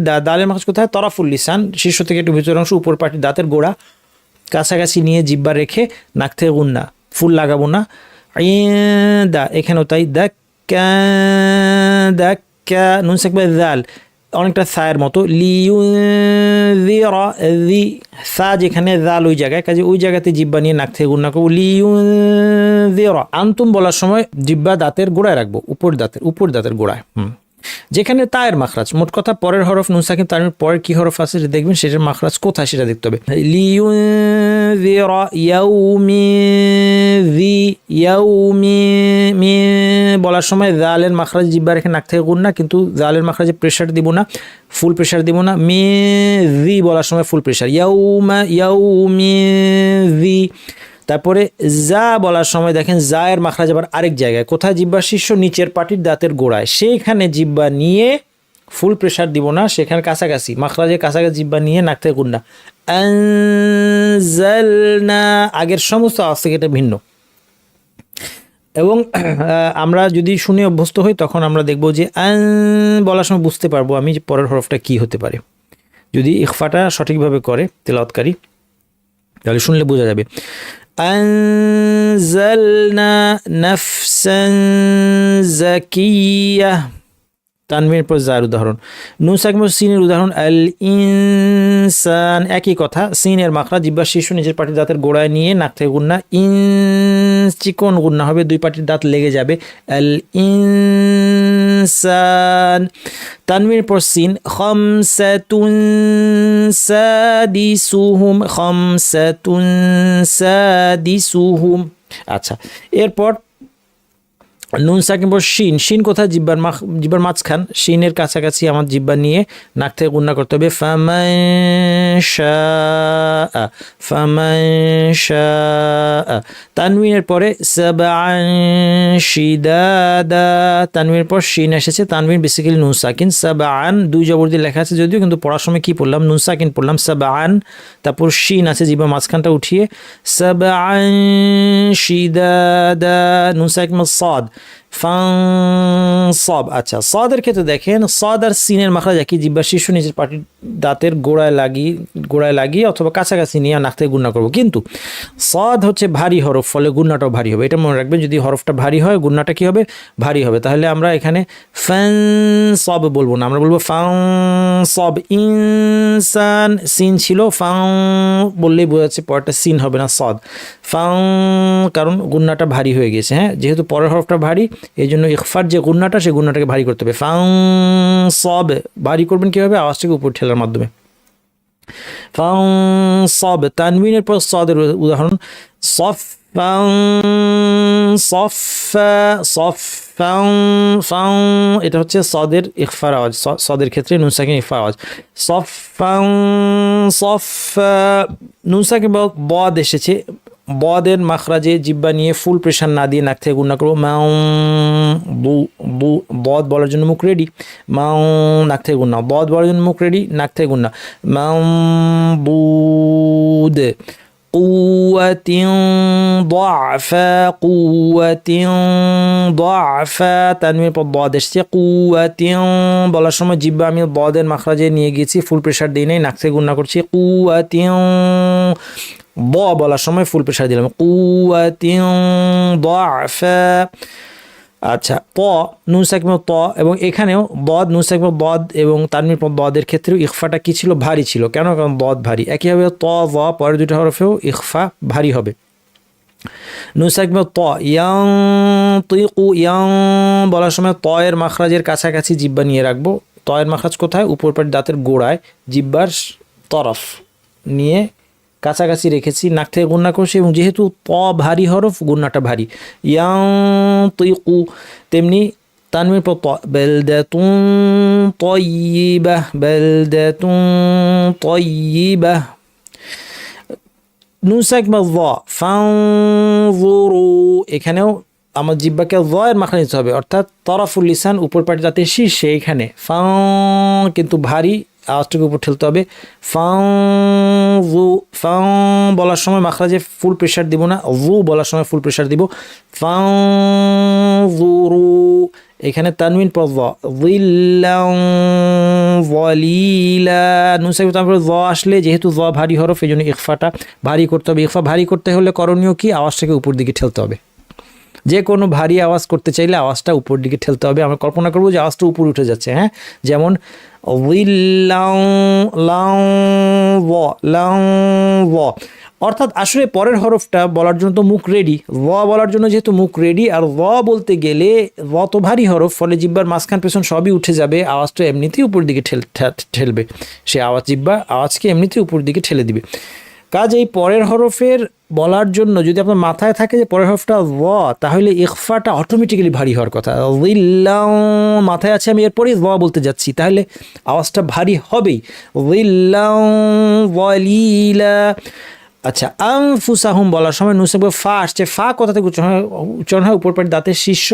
দা, দালের মাখরাজ কোথায়, তরাফুল লিসান, শীর্ষ থেকে একটু ভিতরের অংশ, উপর পাটি দাঁতের গোড়া কাছাকাছি নিয়ে জিব্বা রেখে নাক থেকে গুন্না, ফুল লাগাবো না। দা, এখানেও তাই, দাক্কা, নুন সাকিব দাল অনেকটা সায়ের মতো, লিউনযিরা, দি সা যেখানে জাল ওই জায়গায়, কাজে ওই জায়গাতে জিব্বা নিয়ে নাক থেকে গুন্না করবো, লিউনযিরা। আনতুম বলার সময় জিব্বা দাঁতের গোড়ায় রাখবো, উপর দাঁতের গোড়ায়, যেখানে তায়ের মাখরাজ। মোট কথা পরের হরফ নুন সাকিন, তার পরের কি হরফ আছে দেখবেন, সেটার মাখরাজ কোথায় সেটা দেখতে হবে। লিউনযিরা ইয়াউমি, বলার সময় জালের মাখরাজ জিব্বা রেখে নাক থেকে গুন্না, কিন্তু জালের মাখরাজে প্রেশার দিব না, ফুল প্রেশার দিব না। জি বলার সময় ফুল প্রেশার, ইয়াউমি। তারপরে জা বলার সময় দেখেন জায়ের মাখরাজ আবার আরেক জায়গায়, কোথায়, জিব্বার শীর্ষ নিচের পাটির দাঁতের গোড়ায়, সেইখানে জিব্বা নিয়ে ফুল প্রেশার দিব না, সেখানে কাছাকাছি মাখরাজের কাছাকাছি জিব্বা নিয়ে নাক থেকে গুন্না। আনজালনা, আগের সমস্ত আওয়াজ থেকে এটা ভিন্ন। এবং আমরা যদি শুনে অভ্যস্ত হই তখন আমরা দেখব যে বলার সময় বুঝতে পারবো আমি যে পরের হরফটা কি হতে পারে, যদি ইখফাটা সঠিকভাবে করে তেলাওয়াতকারী, তাহলে শুনলে বোঝা যাবে। আনজালনা নাফসান জাকিয়াহ, তানবীর পর জার উদাহরণ। নুন সাকিব সিনের উদাহরণ, আল ইনসান, একই কথা, সিনের মাখরাজ জিহ্বার শীর্ষ নিচের পাটির দাঁতের গোড়ায় নিয়ে নাক থেকে গুন্না, চিকন গুন্না হবে, দুই পাটির দাঁত লেগে যাবে, আল ইনসান। তানবীর পর সিন, খামসাতুন সাদিসুহুম, খামসাতুন সাদিসুহুম। আচ্ছা, এরপর নুন সাকিব শিন, শিন কোথায়, জিব্বার মাঝখান, শিনের কাছাকাছি আমার জিব্বা নিয়ে নাক থেকে গুন্না করতে হবে, ফামান শাআ। তানওয়িনের পরে সাবআন শিদাদা, তানওয়িনের পর শিন এসেছে, তানওয়িন বেসিক্যালি নুন সাকিন, সাবআন দুই জবর দিয়ে লেখা আছে যদিও, কিন্তু পড়ার সময় কি পড়লাম, নুন সাকিন পড়লাম, সাবআন, তারপর শিন আছে জিব্বার মাঝখানটা উঠিয়ে, সাবআন শিদাদা, নুন সাকিন সাদ, ফানসাব। আচ্ছা, সাদের ক্ষেত্রে দেখেন সাদ আর সিনের মাখরাজ একই, জিহ্বার শীর্ষ নিচের পাটির দাঁতের গোড়ায় লাগিয়ে অথবা কাছাকাছি নিয়ে নাক থেকে গুন্না করবো, কিন্তু সাদ হচ্ছে ভারী হরফ, ফলে গুন্নাটাও ভারী হবে, এটা মনে রাখবেন। যদি হরফটা ভারী হয় গুন্নাটা কি হবে, ভারী হবে। তাহলে আমরা এখানে ফানসাব বলবো না, আমরা বলবো ফানসাব। ইনসান সিন ছিল, ফান বললেই বোঝা যাচ্ছে পরেরটা সিন হবে না, সাদ, ফান, কারণ গুন্নাটা ভারী হয়ে গেছে। হ্যাঁ, যেহেতু পরের হরফটা ভারী, এই জন্য ইখফার যে গুন্নাটা, সেই গুন্নাটাকে ভারী করতে হবে। ফানসাব ভারী করবেন কীভাবে, আওয়াজটাকে উপর ঠেলার মাধ্যমে, ফানসাব। তানওয়িনের পর সাদের উদাহরণ, সফান সফা, সফান ফান, এটা হচ্ছে সাদের ইখফার আওয়াজ, সাদের ক্ষেত্রে নুন সাকিন ইখফার আওয়াজ, সফান সফা। নুন সাকিন বদ এসেছে, বদের মাখরাজে জিব্বা নিয়ে ফুল প্রেশার না দিয়ে নাক থেকে গুন্না করবো, মাউ বু, বদ বলার জন্য মুখ রেডি, মাউ নাক থেকে গুন্না, বদ বলার জন্য মুখ রেডি, নাক থেকে গুন্না, মাউ বুদ। কুওয়াতিন দাফা, কুওয়াতিন দাফা, তানওয়িনের পর বদ এসেছে, কুওয়াতিন বলার সময় জিব্বা আমি বদের মাখরাজে নিয়ে গেছি, ফুল প্রেশার দিই নাই, নাক থেকে গুন্না করছি, কুওয়াতিন। বলার সময় ফুল প্রেশার দিলাম, কুওয়াতিন দাফা। আচ্ছা, ত নুন সাকিন ত এবং এখানেও দদ নুন সাকিন দদ এবং তানবির পর দদের ক্ষেত্রেও ইখফাটা কি ছিল? ভারী ছিল। কেন? কারণ দদ ভারী। একইভাবে ত জ পরের দুটো হরফেও ইখফা ভারী হবে। নুন সাকিন ত ইয়াং তুইকু ইয়াং বলার সময় ত এর মাখরাজের কাছাকাছি জিব্বা নিয়ে রাখবো। ত এর মাখরাজ কোথায়? উপর পাটি দাঁতের গোড়ায় জিব্বার তরফ নিয়ে কাছাকাছি রেখেছি, নাক থেকে গুন্না করছি এবং যেহেতু ত ভারী হরফ গুন্নাটা ভারী। ইয়াং তুইকু তেমনি তানবির পর ত বালদাতুন তাইয়্যিবাহ বালদাতুন তাইয়্যিবাহ। নুন সাকিন য ফানজুরু এখানেও আমার জিব্বাকে য এর মাখরাজ নিতে হবে, অর্থাৎ তরফুল লিসান উপর পাটি দাঁতের শীর্ষে এখানে ফাঁ কিন্তু ভারী, আওয়াজটাকে উপর ঠেলতে হবে। ফাঁ বলার সময় মাখরাজে ফুল প্রেশার দিব না, জু বলার সময় ফুল প্রেশার দিব। ফানজুরু এখানে তানবিন পর যিল্লান যালিলা। নুন সাকিন তারপরে য আসলে যেহেতু য ভারী হরফ এই জন্য ইখফাটা ভারী করতে হবে। ইখফা ভারী করতে হলে করণীয় কি? আওয়াজটাকে উপর দিকে ঠেলতে হবে। যে কোনো ভারী আওয়াজ করতে চাইলে আওয়াজটা উপর দিকে ঠেলতে হবে। আমরা কল্পনা করবো যে আওয়াজটা উপরে উঠে যাচ্ছে, হ্যাঁ, যেমন অর্থাৎ আসলে পরের হরফটা বলার জন্য তো মুখ রেডি, বলার জন্য যেহেতু মুখ রেডি, আর বলতে গেলে তো ভারী হরফ, ফলে জিব্বার মাঝখান পেছন সবই উঠে যাবে, আওয়াজটা এমনিতেই উপর দিকে ঠেলবে, সে জিব্বা আওয়াজকে এমনিতেই উপর দিকে ঠেলে দিবে। কাজেই পরের হরফের বলার জন্য যদি আপনার মাথায় থাকে যে পরের হরফটা তাহলে ইখফাটা অটোমেটিক্যালি ভারী হওয়ার কথা। মাথায় আছে আমি এরপরেই বলতে যাচ্ছি, তাহলে আওয়াজটা ভারী হবেই। আচ্ছা, আনফুসাহুম বলার সময় নুসাব ফা আসছে, ফা কোথা থেকে উচ্চারণ হয়? উপর পাটি দাঁতের শীর্ষ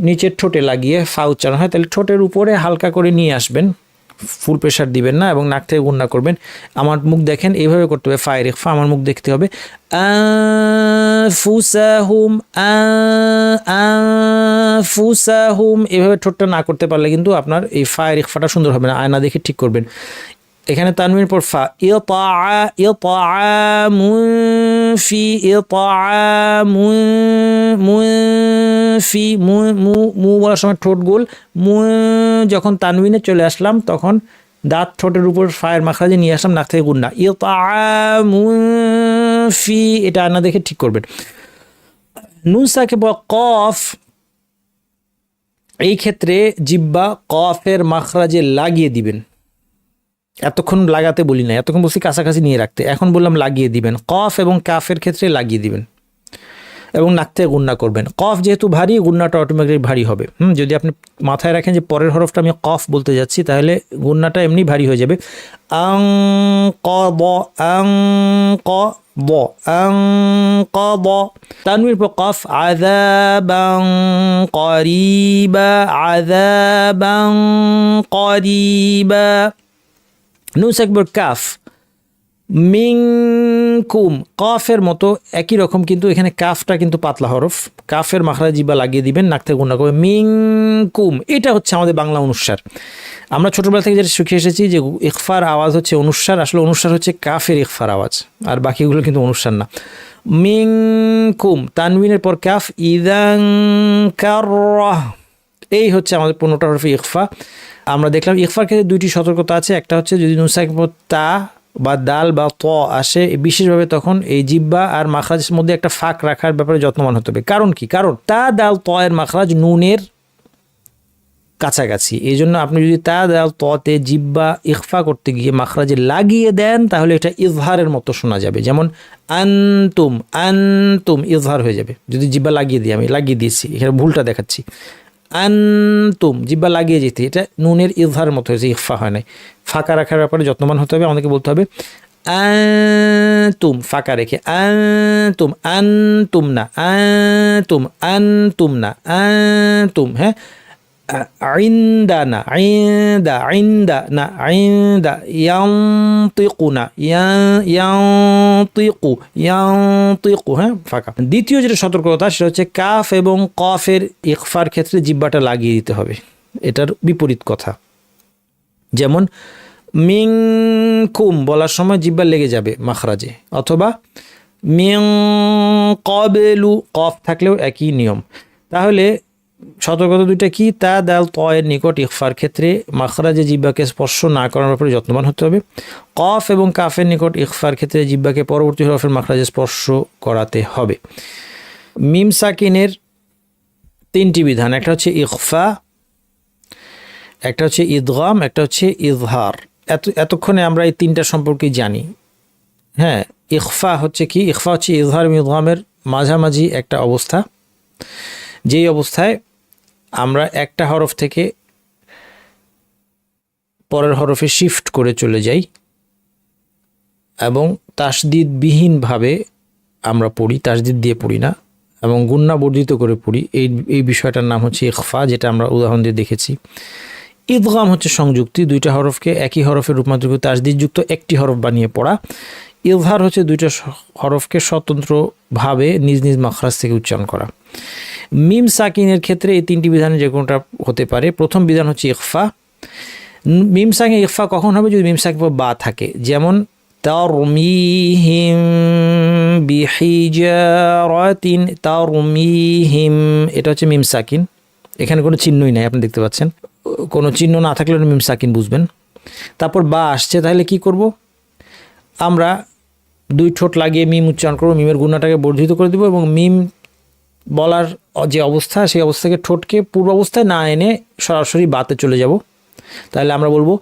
নিচের ঠোঁটে লাগিয়ে ফা উচ্চারণ হয়। তাহলে ঠোঁটের উপরে হালকা করে নিয়ে আসবেন, ফুল প্রেশার দিবেন না এবং নাক থেকে গুন্না করবেন। আমার মুখ দেখেন, এইভাবে করতে হবে, ফায়ের ইখফা আমার মুখ দেখতে হবে। আনফুসাহুম আনফুসাহুম এভাবে ঠোঁটটা না করতে পারলে কিন্তু আপনার এই ফায়ের ইখফাটা সুন্দর হবে না। আয়না দেখে ঠিক করবেন। এখানে তানবির পর ফা ইতাআমুন ফি ইতাআমুন ফি মু বলার সময় ঠোঁট গোল, যখন তানবিনে চলে আসলাম তখন দাঁত ঠোঁটের উপর ফায়ের মাখরাজে নিয়ে আসলাম, নাক থেকে গুন্না। ইতাআমুন ফি এটা আয়না দেখে ঠিক করবেন। নুন সাকিন কফ এই ক্ষেত্রে জিব্বা কফের মাখরাজে লাগিয়ে দিবেন। এতক্ষণ লাগাতে বলি না, এতক্ষণ বলছি কাছাকাছি নিয়ে রাখতে, এখন বললাম লাগিয়ে দিবেন। কফ এবং কাফের ক্ষেত্রে লাগিয়ে দিবেন এবং নাক থেকে গুন্না করবেন। কফ যেহেতু ভারী, গুন্নাটা অটোমেটিক ভারী হবে। যদি আপনি মাথায় রাখেন যে পরের হরফটা আমি কফ বলতে যাচ্ছি, তাহলে গুন্নাটা এমনি ভারী হয়ে যাবে। আং ক ব আং ক ব আং ক ব। তানবির পর কফ আযাবান করিবা আযাবান করিবা। নুন সাকিন কাফ মিনকুম কফের মতো একই রকম, কিন্তু এখানে কাফটা কিন্তু পাতলা হরফ, কাফের মাখরাজ জিব্বা লাগিয়ে দিবেন, নাক থেকে গুন্না করবেন। মিনকুম এটা হচ্ছে আমাদের বাংলা অনুস্বার। আমরা ছোটবেলা থেকে যেটা শিখে এসেছি যে ইখফার আওয়াজ হচ্ছে অনুস্বার, আসলে অনুস্বার হচ্ছে কাফের ইখফার আওয়াজ, আর বাকিগুলো কিন্তু অনুস্বার না। মিনকুম তানবিনের পর কাফ ইদান কাররাহ, এই হচ্ছে আমাদের 15টা হরফে ইখফা। আমরা দেখলাম ইখফার ক্ষেত্রে দুইটি সতর্কতা আছে। একটা হচ্ছে যদি নুন সাকিন তা বা দাল বা ত আসে বিশেষভাবে, তখন এই জিব্বা আর মাখরাজের মধ্যে একটা ফাঁক রাখার ব্যাপারে যত্নবান হতে হবে। কারণ কি? কারণ তা দাল ত এর মাখরাজ নুনের কাছাকাছি, এই জন্য আপনি যদি তা দাল ততে জিব্বা ইখফা করতে গিয়ে মাখরাজে লাগিয়ে দেন তাহলে এটা ইজহারের মতো শোনা যাবে। যেমন আনতুম আনতুম ইজহার হয়ে যাবে যদি জিব্বা লাগিয়ে দিই, আমি লাগিয়ে দিয়েছি, এখানে ভুলটা দেখাচ্ছি। আনতুম জিব্বা লাগিয়ে যেতে, এটা নুনের ইজহারের মতো হয়েছে, ইখফা হয় নাই। ফাঁকা রাখার ব্যাপারে যত্নবান হতে হবে, আমাদেরকে বলতে হবে আনতুম ফাঁকা রেখে আনতুম আনতুম না আনতুম আনতুম না আনতুম। হ্যাঁ, عندنا عندنا عند ينطقنا ينطق হ্যাঁ ফাঁকা। দ্বিতীয় যেটা সতর্কতা সেটা হচ্ছে কাফ এবং কফের ইখফার ক্ষেত্রে জিব্বাটা লাগিয়ে দিতে হবে, এটার বিপরীত কথা। যেমন মিনকুম বলার সময় জিব্বা লেগে যাবে মাখরাজে, অথবা মিন ক্বাবলু কফ থাকলেও একই নিয়ম। তাহলে সতর্কতা দুইটা কি, তা দাল তয়ের নিকট ইখফার ক্ষেত্রে মাখরাজে জিহ্বাকে স্পর্শ না করার ব্যাপারে যত্নবান হতে হবে। কফ এবং কাফের নিকট ইখফার ক্ষেত্রে জিহ্বাকে পরবর্তী হরফের মাখরাজে স্পর্শ করাতে হবে। মিম সাকিনের তিনটি বিধান, একটা হচ্ছে ইখফা, একটা হচ্ছে ইদগাম, একটা হচ্ছে ইজহার। এতক্ষণে আমরা এই তিনটা সম্পর্কে জানি। হ্যাঁ, ইখফা হচ্ছে কি? ইখফা হচ্ছে ইজহার এবং ইদগামের মাঝামাঝি একটা অবস্থা, যেই অবস্থায় আমরা একটা হরফ থেকে পরের হরফে শিফট করে চলে যাই এবং তাসদিদবিহীনভাবে আমরা পড়ি, তাসদিদ দিয়ে পড়ি না এবং গুন্না বর্ধিত করে পড়ি। এই বিষয়টার নাম হচ্ছে ইখফা, যেটা আমরা উদাহরণ দিয়ে দেখেছি। ইদগাম হচ্ছে সংযুক্তি, দুইটা হরফকে একই হরফের রূপান্তর করে তাসদিদযুক্ত একটি হরফ বানিয়ে পড়া। ইজহার হচ্ছে দুইটা হরফকে স্বতন্ত্রভাবে নিজ নিজ মাখরাজ থেকে উচ্চারণ করা। মিম সাকিনের ক্ষেত্রে এই তিনটি বিধানে যে কোনোটা হতে পারে। প্রথম বিধান হচ্ছে ইখফা। মিম সাকিন ইখফা কখন হবে? যদি মিম সাকিন বা থাকে, যেমন তারমিহিম বিহিজারাতিন, তারমিহিম, এটা হচ্ছে মিম সাকিন। এখানে কোনো চিহ্নই নাই, আপনি দেখতে পাচ্ছেন। কোনো চিহ্ন না থাকলে মিম সাকিন বুঝবেন। তারপর বা আসছে, তাহলে কি করব? আমরা দুই ঠোঁট লাগিয়ে মিম উচ্চারণ করবো, মিমের গুণাটাকে বর্ধিত করে দেবো এবং মিম বলার যে অবস্থা, সেই অবস্থাকে ঠোঁটকে পূর্ব অবস্থায় না এনে সরাসরি বাতে চলে যাব। তাহলে আমরা বলবো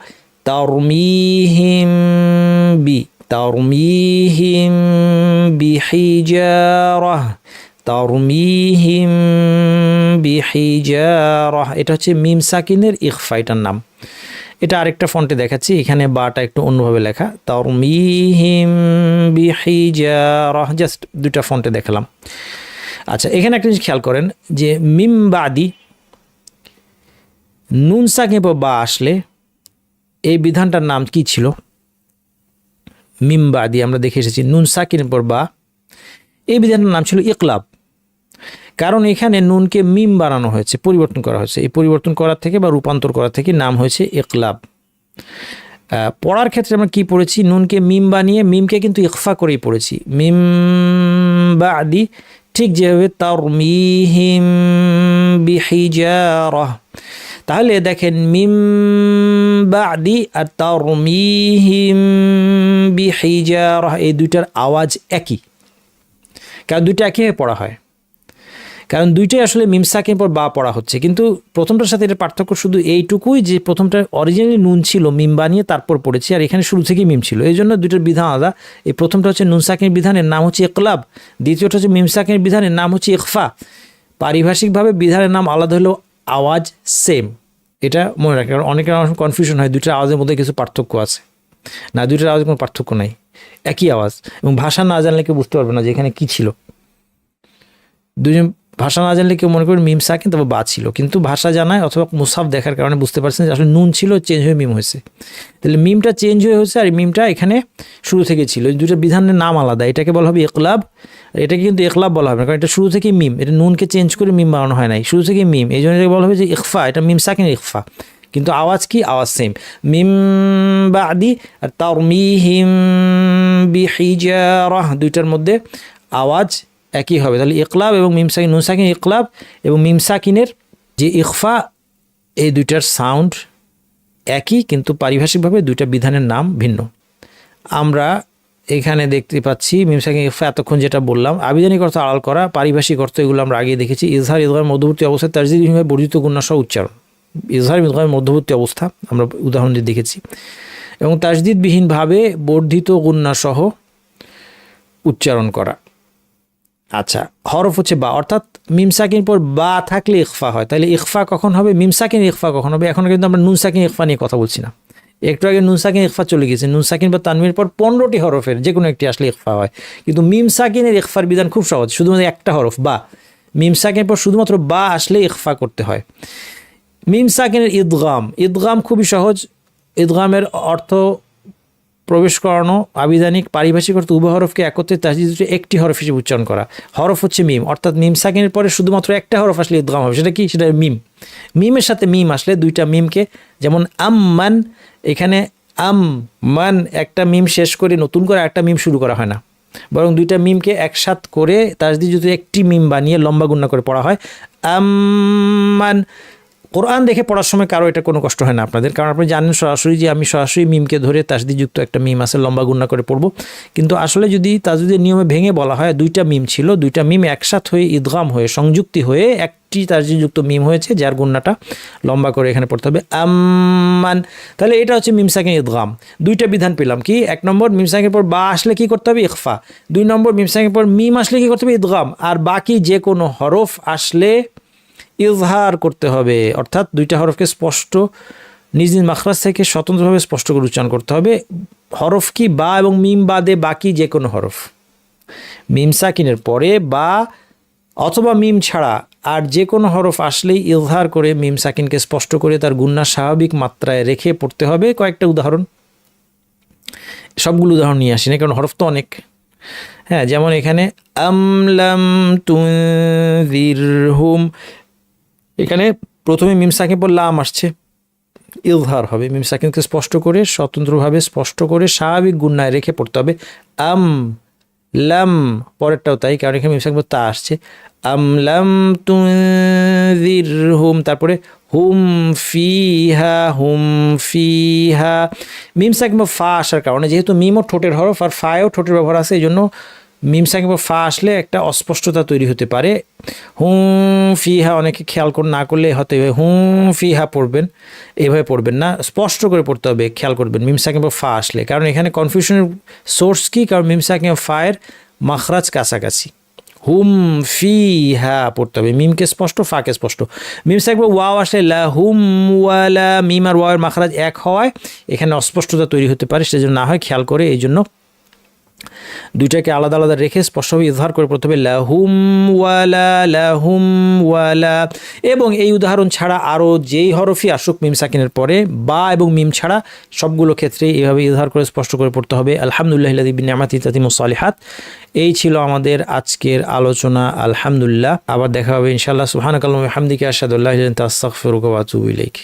তারমিহিম বি, তারমিহিম বিহিজারাহ, তারমিহিম বিহিজারাহ। এটা হচ্ছে মিম সাকিনের ইখফা, এটার নাম। এটা আরেকটা ফন্টে দেখাচ্ছি, এখানে বাটা একটু অন্যভাবে লেখা, তারমিহিম বিহিজারাহ, জাস্ট দুইটা ফন্টে দেখালাম। আচ্ছা, এখানে একটা জিনিস খেয়াল করেন যে মিম বাদি নুন সাকিনের পর বা আসলে এই বিধানটার নাম কি ছিল? মিম বাদি আমরা দেখে এসেছি নুন সাকিনের পর বা, এই বিধানটার নাম ছিল ইকলাব। কারণ এখানে নুনকে মিম বানানো হয়েছে, পরিবর্তন করা হয়েছে। এই পরিবর্তন করার থেকে বা রূপান্তর করার থেকে নাম হয়েছে ইকলাব। পড়ার ক্ষেত্রে আমরা কি পড়েছি? নুনকে মিম বানিয়ে মিমকে কিন্তু ইখফা করেই পড়েছি, মিম বাদি। ঠিক যেভাবে তারমিহিম বিহিজারাহ, তাহলে দেখেন মিম বাদি আর তারমিহিম বিহিজারাহ, এই দুইটার আওয়াজ একই। কারণ দুইটা একইভাবে পড়া হয়, কারণ দুইটাই আসলে মিম সাকিনের পর বা পড়া হচ্ছে। কিন্তু প্রথমটার সাথে এটা পার্থক্য শুধু এইটুকুই যে প্রথমটা অরিজিনালি নুন ছিল, মিম বানিয়ে তারপর পড়েছি, আর এখানে শুরু থেকেই মিম ছিল। এই জন্য দুইটার বিধান আলাদা। এই প্রথমটা হচ্ছে নুন সাকিনের বিধানের নাম হচ্ছে ইকলাব, দ্বিতীয়টা হচ্ছে মিম সাকিনের বিধানের নাম হচ্ছে ইখফা। পারিভাষিকভাবে বিধানের নাম আলাদা হলেও আওয়াজ সেম, এটা মনে রাখে। কারণ অনেকের কনফিউশন হয় দুইটার আওয়াজের মধ্যে কিছু পার্থক্য আছে। না, দুইটার আওয়াজে কোনো পার্থক্য নাই, একই আওয়াজ। এবং ভাষা না জানলে কেউ বুঝতে পারবে না যে এখানে কী ছিল। দুজন ভাষা না জানলে কেউ মনে করেন মিম সাকিন তবে বা ছিল, কিন্তু ভাষা জানায় অথবা মুসাফ দেখার কারণে বুঝতে পারছেন যে আসলে নুন ছিল, চেঞ্জ হয়ে মিম হয়েছে। তাহলে মিমটা চেঞ্জ হয়েছে আর মিমটা এখানে শুরু থেকে ছিল। দুটো বিধানের নাম আলাদা, এটাকে বলা হবে ইকলাব, এটাকে কিন্তু ইকলাব বলা হবে না, কারণ এটা শুরু থেকে মিম, এটা নুনকে চেঞ্জ করে মিম বানানো হয় নাই, শুরু থেকে মিম। এই জন্য এটাকে বলা হবে যে ইখফা, এটা মিম সাকিন ইখফা, কিন্তু আওয়াজ কি? আওয়াজ সেম। মিম বাদি আর তারমিহিম বিহিজারাহ, দুইটার মধ্যে আওয়াজ একই হবে। তাহলে ইকলাব এবং মিম সাকিন, নুন সাকিন ইকলাব এবং মিম সাকিনের যে ইখফা, এই দুইটার সাউন্ড একই, কিন্তু পারিভাষিকভাবে দুইটা বিধানের নাম ভিন্ন। আমরা এখানে দেখতে পাচ্ছি মিম সাকিন ইখফা, এতক্ষণ যেটা বললাম আবিধানিক অর্থ আড়াল করা, পারিভাষিক অর্থ এগুলো আমরা আগে দেখেছি। ইজহার ইদগামের মধ্যবর্তী অবস্থায় তাসদিদবিহীনভাবে বর্ধিত গুণনা সহ উচ্চারণ, ইজহার ইদগামের মধ্যবর্তী অবস্থা আমরা উদাহরণ দিয়ে দেখেছি। এবং তাসদিদবিহীনভাবে বর্ধিত গুণনা সহ উচ্চারণ করা। আচ্ছা, হরফ হচ্ছে বা, অর্থাৎ মিম সাকিন পর বা থাকলে ইখফা হয়। তাহলে ইখফা কখন হবে? মিম সাকিন ইখফা কখন হবে? এখন কিন্তু আমরা নুন সাকিন ইখফা নিয়ে কথা বলছি না। একটু আগে নুন সাকিন ইখফা চলে গেছে। নুন সাকিন বা তানবির পর 15টি হরফের যে কোনো একটি আসলে ইখফা হয়, কিন্তু মিম সাকিনের ইখফার বিধান খুব সহজ, শুধুমাত্র একটা হরফ বা। মিম সাকিনের পর শুধুমাত্র বা আসলে ইখফা করতে হয়। মিম সাকিনের ইদগাম, ইদগাম খুবই সহজ। ইদগামের অর্থ প্রবেশ করানো, আবিধানিক পারিভাষিক অর্থ উভয় হরফকে একত্রে তাসদিদ একটি হরফ হিসেবে উচ্চারণ করা। হরফ হচ্ছে মিম, অর্থাৎ মিম সাকিনের পরে শুধুমাত্র একটা হরফ আসলে ইদগাম হবে। সেটা কি? সেটা মিম। মিমের সাথে মিম আসলে দুইটা মিমকে, যেমন আম্মান, এখানে আম মান একটা মিম শেষ করে নতুন করে একটা মিম শুরু করা হয় না। বরং দুইটা মিমকে একসাথ করে তাসদিদ যদি একটি মিম বানিয়ে লম্বা গুণনা করে পড়া হয়। আম্মান, কোরআন দেখে পড়ার সময় কারো এটা কোনো কষ্ট হয় না আপনাদের, কারণ আপনি জানেন সরাসরি যে আমি সরাসরি মিমকে ধরে তাসদিদযুক্ত একটা মিম আছে লম্বা গুণনা করে পড়বো। কিন্তু আসলে যদি তাসদিদের নিয়মে ভেঙে বলা হয় দুইটা মিম ছিল, দুইটা মিম একসাথ হয়ে ইদগাম হয়ে সংযুক্তি হয়ে একটি তাসদিদযুক্ত মিম হয়েছে যার গুণনাটা লম্বা করে এখানে পড়তে হবে আম্মান। তাহলে এটা হচ্ছে মিম সাকিন ইদগাম। দুইটা বিধান পেলাম কি, এক নম্বর মিম সাকিনের পর বা আসলে কি করতে হবে ইখফা, দুই নম্বর মিম সাকিনের পর মিম আসলে কি করতে হবে ইদগাম, আর বাকি যে কোনো হরফ আসলে ইজহার করতে হবে, অর্থাৎ দুইটা হরফকে স্পষ্ট নিজ নিজ মাখরাজ থেকে স্বতন্ত্রভাবে স্পষ্ট করে উচ্চারণ করতে হবে। হরফ কি, বা এবং মিম বাদে বাকি যে কোনো হরফ, মিম সাকিনের পরে বা অথবা মিম ছাড়া আর যে কোনো হরফ আসলেই ইজহার করে মিম সাকিনকে স্পষ্ট করে তার গুণনা স্বাভাবিক মাত্রায় রেখে পড়তে হবে। কয়েকটা উদাহরণ, সবগুলো উদাহরণ নিয়ে আসি না কারণ হরফ তো অনেক। হ্যাঁ, যেমন এখানে আমলাম তুনজিরহুম, এখানে প্রথমে মিম সাকিন পর লাম আসছে, ইজহার হবে, মিম সাকিনকে স্পষ্ট করে স্বতন্ত্রভাবে স্পষ্ট করে স্বাভাবিক গুণনায় রেখে পড়তে হবে। আম লাম, পরেরটাও তাই, কারণ এখানে মিম সাকিন পর তা আসছে। আমলাম তুনজিরহুম, তারপরে হুম ফিহা, হুম ফিহা, মিম সাকিন পর ফা আসার কারণে যেহেতু মিমও ঠোঁটের হরফ আর ফায়ও ঠোঁটের ব্যবহার আছে, এই জন্য মিম সাকিন পর ফা আসলে একটা অস্পষ্টতা তৈরি হতে পারে। হুম ফিহা অনেকে খেয়াল করে না করলে হতে হবে হুম ফিহা পড়বেন, এভাবে পড়বেন না, স্পষ্ট করে পড়তে হবে, খেয়াল করবেন মিম সাকিন পর ফা আসলে। কারণ এখানে কনফিউশনের সোর্স কি, কারণ মিম সাকিন ফায়ের মাখরাজ কাছাকাছি, হুম ফিহা পড়তে হবে, মিমকে স্পষ্ট ফাকে স্পষ্ট। মিম সাকিন পর ওয়াও আসলে লা হুম ওয়ালা, মিম আর ওয়াওয়ের মাখরাজ এক হওয়ায় এখানে অস্পষ্টতা তৈরি হতে পারে, সেজন্য না হয় খেয়াল করে এই জন্য দুইটাকে আলাদা আলাদা রেখে স্পষ্টভাবে ইজহার করে পড়তে হবে লাহুম ওয়ালা, লাহুম ওয়ালা। এবং এই উদাহরণ ছাড়া আরও যেই হরফই আসুক মিম সাকিনের পরে বা এবং মিম ছাড়া সবগুলো ক্ষেত্রে এইভাবে ইজহার করে স্পষ্ট করে পড়তে হবে। আলহামদুলিল্লাহি বিনিআমাতিহি তাতিমুস সালিহাত। এই ছিল আমাদের আজকের আলোচনা। আলহামদুলিল্লাহ, আবার দেখা হবে ইনশাআল্লাহ। সুবহানাকাল্লাহুম্মা ওয়া বিহামদিকা আশহাদু আল্লা ইলাহা ইল্লা আনতা আস্তাগফিরুকা ওয়া আতুবু ইলাইক।